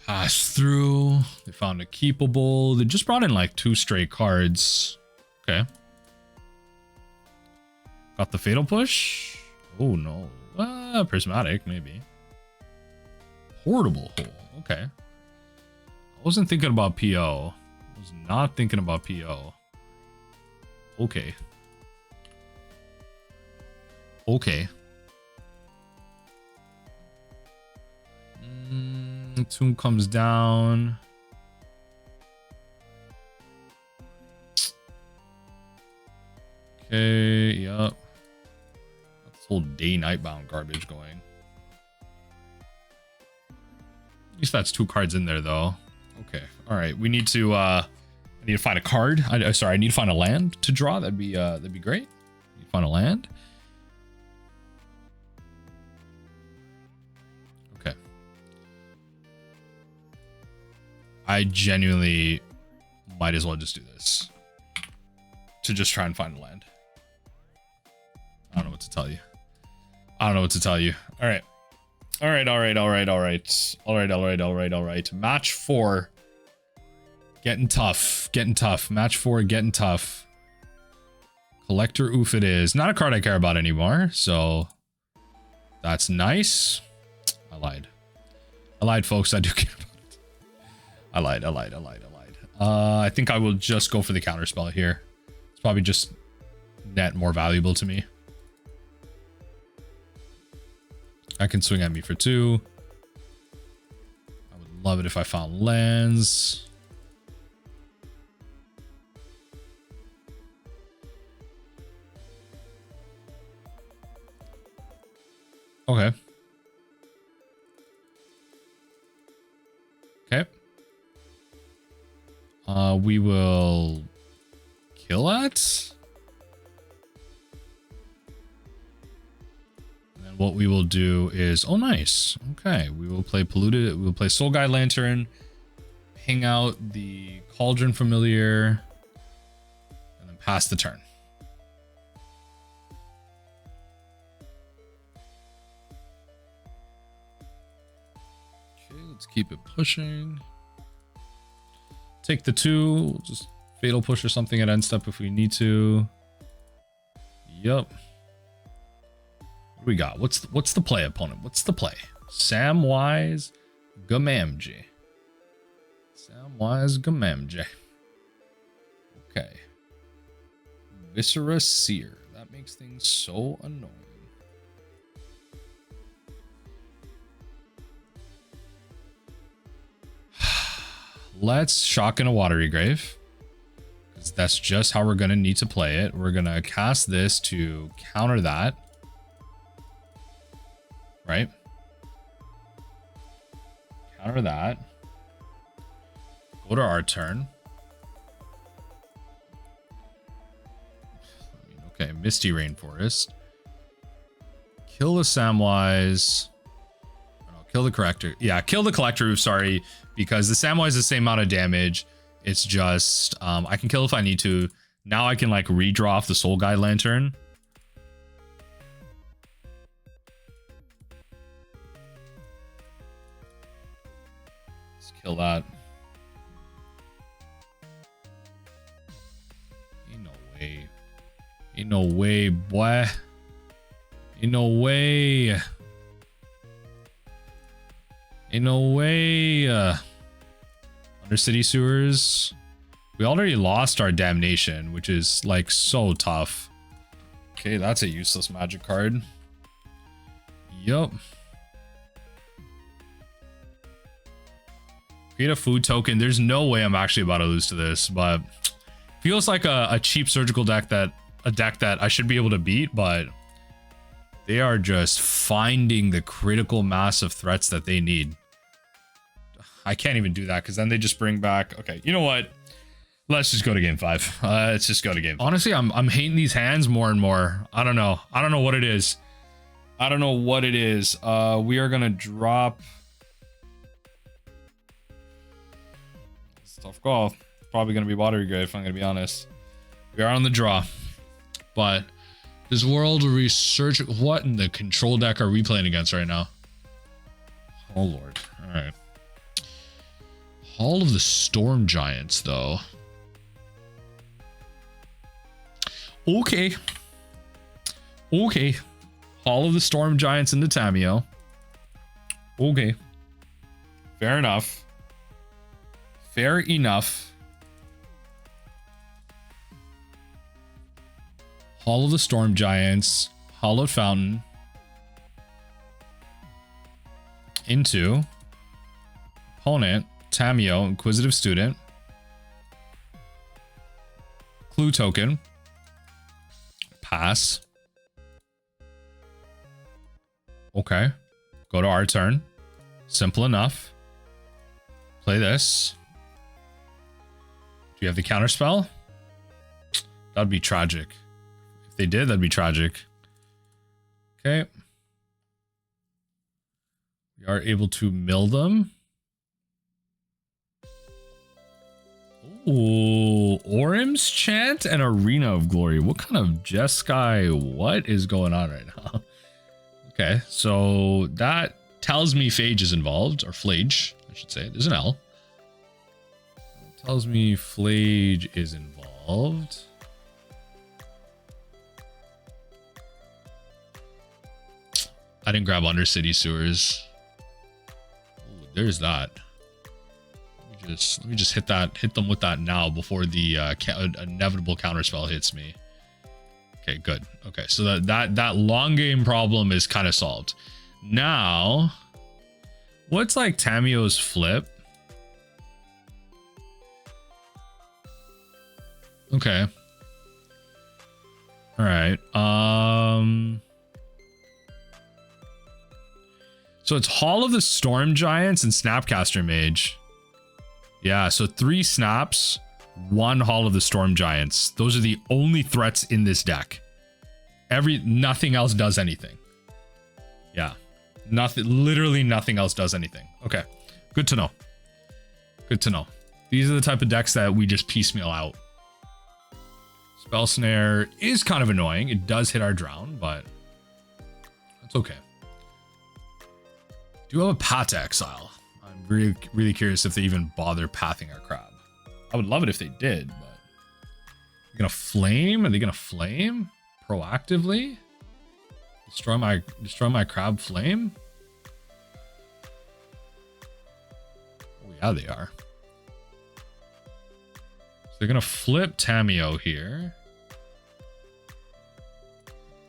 Pass through. They found a keepable. They just brought in like 2 straight cards. Okay. Got the Fatal Push. Oh no. Prismatic, maybe. Portable Hole. Okay. I wasn't thinking about PO. I was not thinking about PO. Okay. Okay. Tomb comes down. Okay, yep. This whole day nightbound garbage going. At least that's 2 cards in there though. Okay. All right. We need to I need to find a card. Sorry, I need to find a land to draw. That'd be great. Need to find a land. Okay. I genuinely might as well just do this. To just try and find a land. I don't know what to tell you. I don't know what to tell you. All right. All right. Match 4. Getting tough. Match 4, getting tough. Collector Oof it is. Not a card I care about anymore, so that's nice. I lied, folks. I do care about it. I lied. I think I will just go for the counterspell here. It's probably just net more valuable to me. I can swing at me for 2. I would love it if I found lands. Okay. Okay. We will kill it. And then And what we will do is, oh nice, okay, we will play Polluted, we'll play Soul Guide Lantern, ping out the Cauldron Familiar, and then pass the turn. Okay, let's keep it pushing. Take the 2, we'll just Fatal Push or something at end step if we need to. Yep. What do we got? What's the play, opponent? What's the play? Samwise Gamamji. Samwise Gamamji. Okay. Viscera Seer. That makes things so annoying. Let's shock in a Watery Grave. Because that's just how we're going to need to play it. We're going to cast this to counter that. Right? Counter that. Go to our turn. Okay, Misty Rainforest. Kill the Samwise. Oh, kill the Collector. Yeah, kill the Collector Roof, sorry. Because the Samwise is the same amount of damage. It's just, I can kill if I need to. Now I can like redraw off the Soul Guide Lantern. Let's kill that. Ain't no way. Ain't no way, boy. Ain't no way. Ain't no way. Undercity Sewers. We already lost our Damnation, which is like so tough. Okay, that's a useless magic card. Yup. Create a food token. There's no way I'm actually about to lose to this, but feels like a cheap surgical deck that I should be able to beat, but they are just finding the critical mass of threats that they need. I can't even do that because then they just bring back. Okay, you know what? Let's just go to game 5. Let's just go to game. Honestly, I'm hating these hands more and more. I don't know. I don't know what it is. I don't know what it is. We are gonna drop. It's a tough call. Probably gonna be Watery Grave, if I'm gonna be honest. We are on the draw, but this World Research. What in the control deck are we playing against right now? Oh Lord. All right. Hall of the Storm Giants, though. Okay. Okay. Hall of the Storm Giants into Tamiyo. Okay. Fair enough. Fair enough. Hall of the Storm Giants. Hallowed Fountain. Into opponent. Tamiyo, Inquisitive Student. Clue token. Pass. Okay. Go to our turn. Simple enough. Play this. Do you have the counter spell? That'd be tragic. If they did, that'd be tragic. Okay. We are able to mill them. Ooh, Orim's Chant and Arena of Glory. What kind of Jeskai? What is going on right now? Okay, so that tells me Phage is involved, or Flage, I should say. There's an L. It tells me Flage is involved. I didn't grab Undercity Sewers. Ooh, there's that. Let me just hit them with that now before the inevitable counterspell hits me. Okay, good. Okay, so that long game problem is kind of solved. Now, what's like Tamiyo's flip? Okay. All right. So it's Hall of the Storm Giants and Snapcaster Mage. Yeah, so 3 snaps, 1 Hall of the Storm Giants. Those are the only threats in this deck. Nothing else does anything. Yeah. Nothing, literally nothing else does anything. Okay. Good to know. Good to know. These are the type of decks that we just piecemeal out. Spell Snare is kind of annoying. It does hit our drown, but that's okay. Do you have a path to exile? I'm really curious if they even bother pathing our crab. I would love it if they did, but they're gonna flame? Are they gonna flame proactively? Destroy my crab flame? Oh yeah, they are. So they're gonna flip Tamiyo here.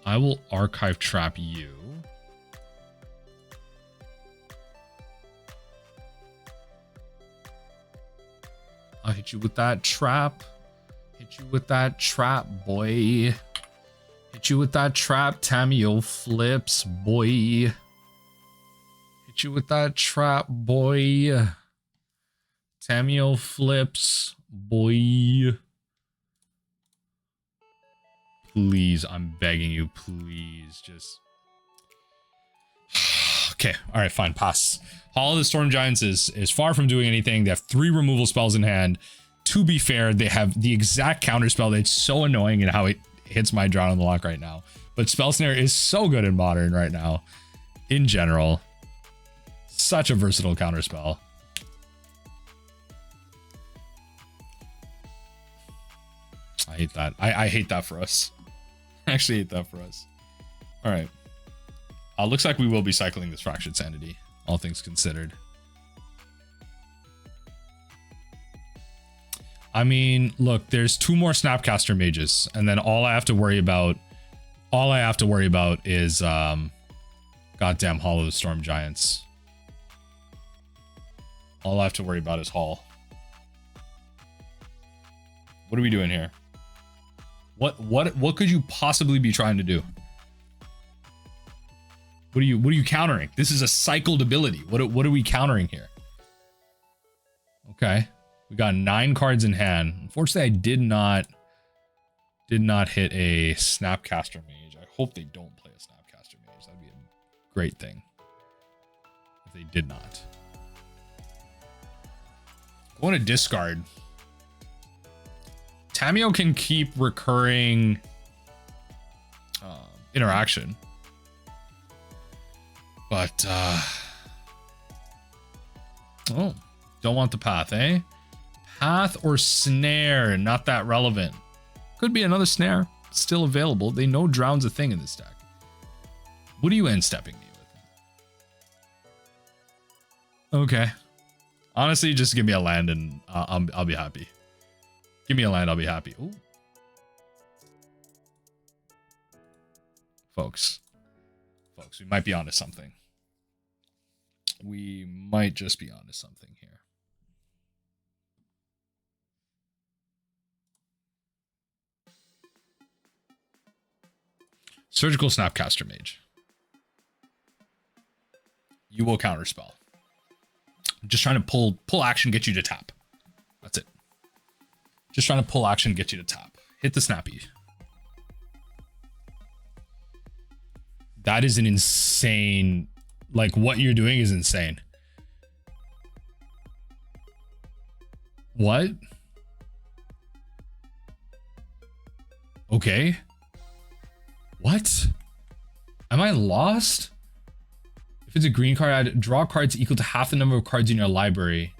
I will archive trap you. I'll hit you with that trap. Hit you with that trap, boy. Hit you with that trap, Tamiyo flips, boy. Hit you with that trap, boy. Tamiyo flips, boy. Please, I'm begging you, please, just... Okay, all right, fine, pass. Hall of the Storm Giants is far from doing anything. They have 3 removal spells in hand. To be fair, they have the exact counter spell that's so annoying in how it hits my drown on the Loch right now. But Spell Snare is so good in Modern right now. In general. Such a versatile counter spell. I hate that. I hate that for us. I actually hate that for us. All right. Looks like we will be cycling this Fractured Sanity, all things considered. I mean, look, there's 2 more Snapcaster mages, and then all I have to worry about is goddamn Hall of the Storm Giants. All I have to worry about is Hall. What are we doing here? What could you possibly be trying to do? What are you countering? This is a cycled ability. What are we countering here? Okay. We got 9 cards in hand. Unfortunately, I did not hit a Snapcaster Mage. I hope they don't play a Snapcaster Mage. That'd be a great thing if they did not. Going to discard. Tamiyo can keep recurring interaction. But, oh, don't want the path, eh? Path or snare, not that relevant. Could be another snare, still available. They know drown's a thing in this deck. What are you end stepping me with? Okay. Honestly, just give me a land and I'll be happy. Give me a land, I'll be happy. Ooh. Folks, we might be onto something. We might just be onto something here. Surgical Snapcaster Mage. You will counterspell. Just trying to pull action, get you to tap. That's it. Just trying to pull action, get you to tap. Hit the snappy. That is an insane... Like, what you're doing is insane. What? Okay. What? Am I lost? If it's a green card, I'd draw cards equal to half the number of cards in your library.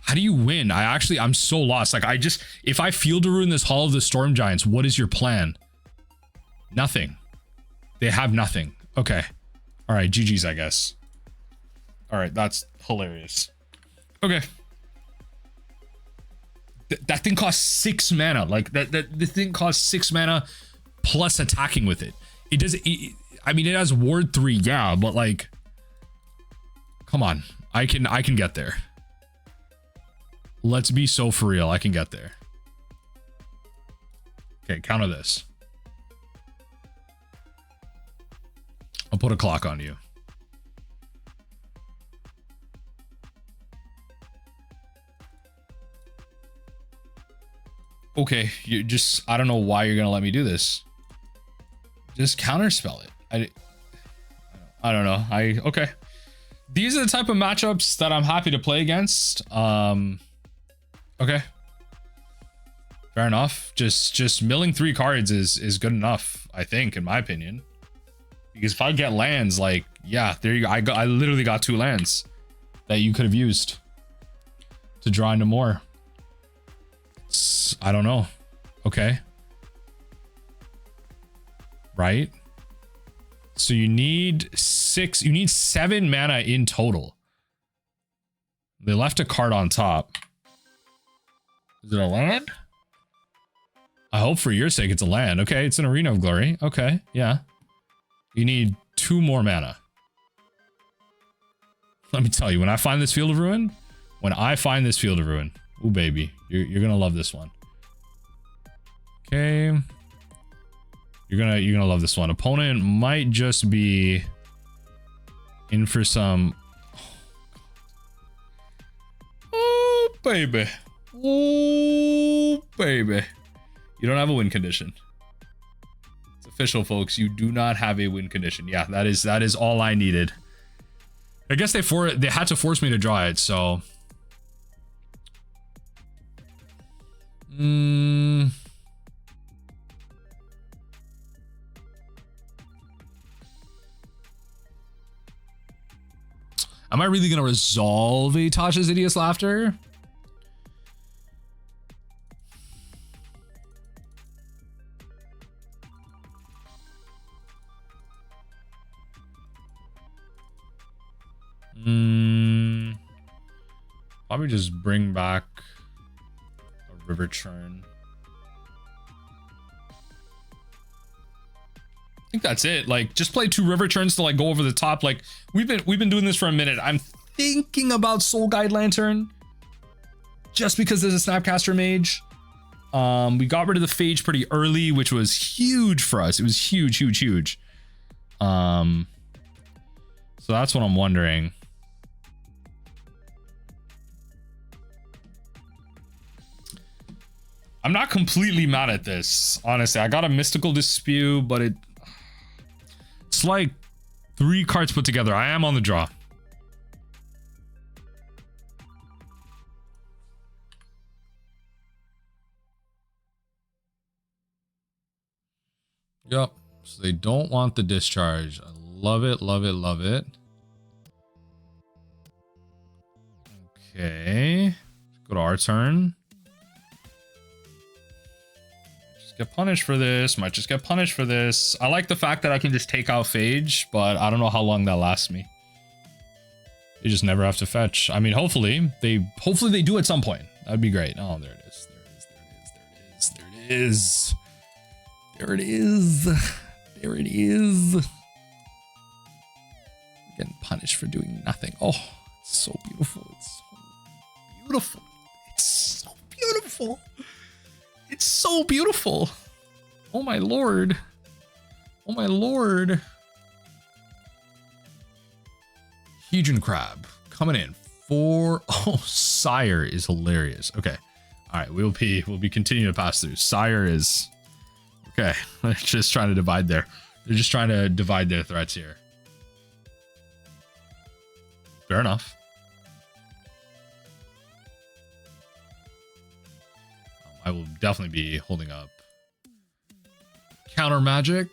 How do you win? I'm so lost. Like, if I field to ruin this Hall of the Storm Giants, what is your plan? Nothing. They have nothing. Okay. All right, GG's, I guess. All right, that's hilarious. Okay. That thing costs 6 mana. Like, the thing costs 6 mana plus attacking with it. It does. I mean, it has Ward 3, yeah, but like, come on. I can get there. Let's be so for real. I can get there. Okay, counter this. I'll put a clock on you. Okay, I don't know why you're gonna let me do this. Just counterspell it. I don't I don't know. Okay. These are the type of matchups that I'm happy to play against. Okay. Fair enough. Just milling 3 cards is good enough, I think, in my opinion. Because if I get lands, like, yeah, there you go. I literally got 2 lands that you could have used to draw into more. I don't know. Okay. Right? So you need 7 mana in total. They left a card on top. Is it a land? I hope for your sake it's a land. Okay, it's an Arena of Glory. Okay, yeah. You need 2 more mana. Let me tell you, when I find this Field of Ruin, ooh baby, you're gonna love this one. Okay. You're gonna love this one. Opponent might just be in for some. Oh baby. Oh baby. You don't have a win condition. It's official, folks. You do not have a win condition. Yeah, that is all I needed. I guess they had to force me to draw it, so. Am I really gonna resolve a Tasha's Hideous Laughter? Probably just bring back a Riverchurn. I think that's it. Like, just play 2 Riverchurns to like go over the top. Like, we've been doing this for a minute. I'm thinking about Soul Guide Lantern just because there's a Snapcaster Mage. We got rid of the Phage pretty early, which was huge for us. It was huge. So that's what I'm wondering. I'm not completely mad at this, honestly. I got a Mystical Dispute, but it's like 3 cards put together. I am on the draw. Yep. So they don't want the discharge. I love it. Okay. Go to our turn. Get punished for this. Might just get punished for this. I like the fact that I can just take out Phage, but I don't know how long that lasts me. You just never have to fetch. I mean, hopefully they do at some point. That'd be great. Oh, there it is. There it is. Getting punished for doing nothing. Oh, it's so beautiful. It's so beautiful. Oh my lord. Hedron Crab coming in for. Oh, Sire is hilarious. Okay. All right. We'll be continuing to pass through. Sire is okay. They're just trying to divide their threats here. Fair enough. I will definitely be holding up counter magic.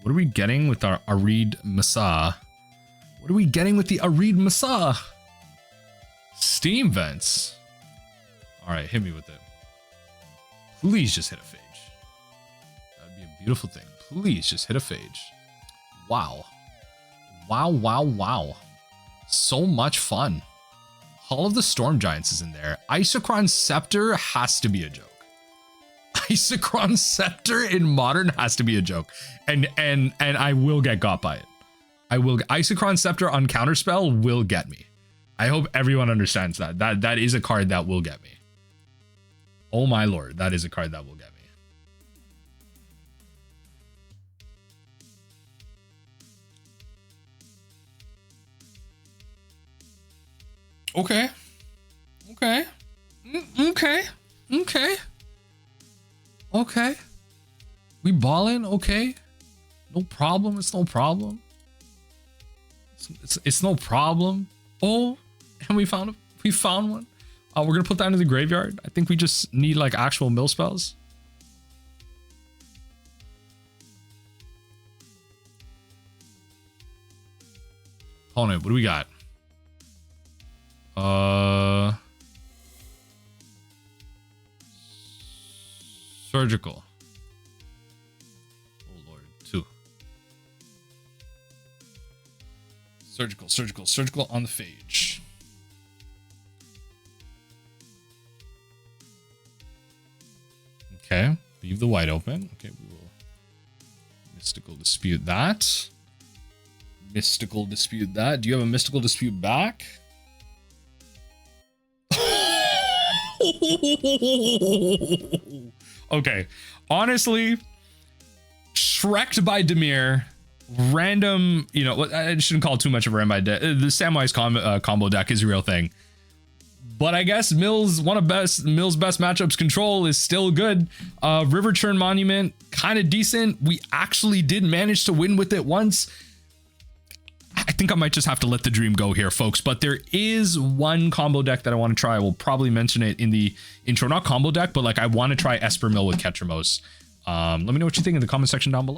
What are we getting with our Arid Masa? What are we getting with the Arid Masa? Steam vents. All right, hit me with it. Please just hit a Phage. That'd be a beautiful thing. Please just hit a Phage. Wow. So much fun. Hall of the Storm Giants is in there. Isochron Scepter has to be a joke. Isochron Scepter in Modern has to be a joke. And I will get got by it. Isochron Scepter on Counterspell will get me. I hope everyone understands that. That is a card that will get me. Oh my lord, that is a card that will get me. Okay. We ballin', okay. No problem. It's no problem. It's no problem. Oh, and we found one. We're gonna put that into the graveyard. I think we just need like actual mill spells. Opponent, what do we got? Surgical. Oh Lord, 2. Surgical on the phage. Okay, leave the white open. Okay, we will mystical dispute that. Mystical dispute that. Do you have a mystical dispute back? Okay, honestly, Shrek'd by Dimir, random, you know, I shouldn't call it too much of a random deck. The Samwise combo deck is a real thing. But I guess Mill's best matchups control is still good. Riverchurn Monument, kind of decent. We actually did manage to win with it once. I think I might just have to let the dream go here, folks. But there is one combo deck that I want to try. I will probably mention it in the intro. Not combo deck, but like I want to try Esper Mill with Ketramos. Let me know what you think in the comment section down below.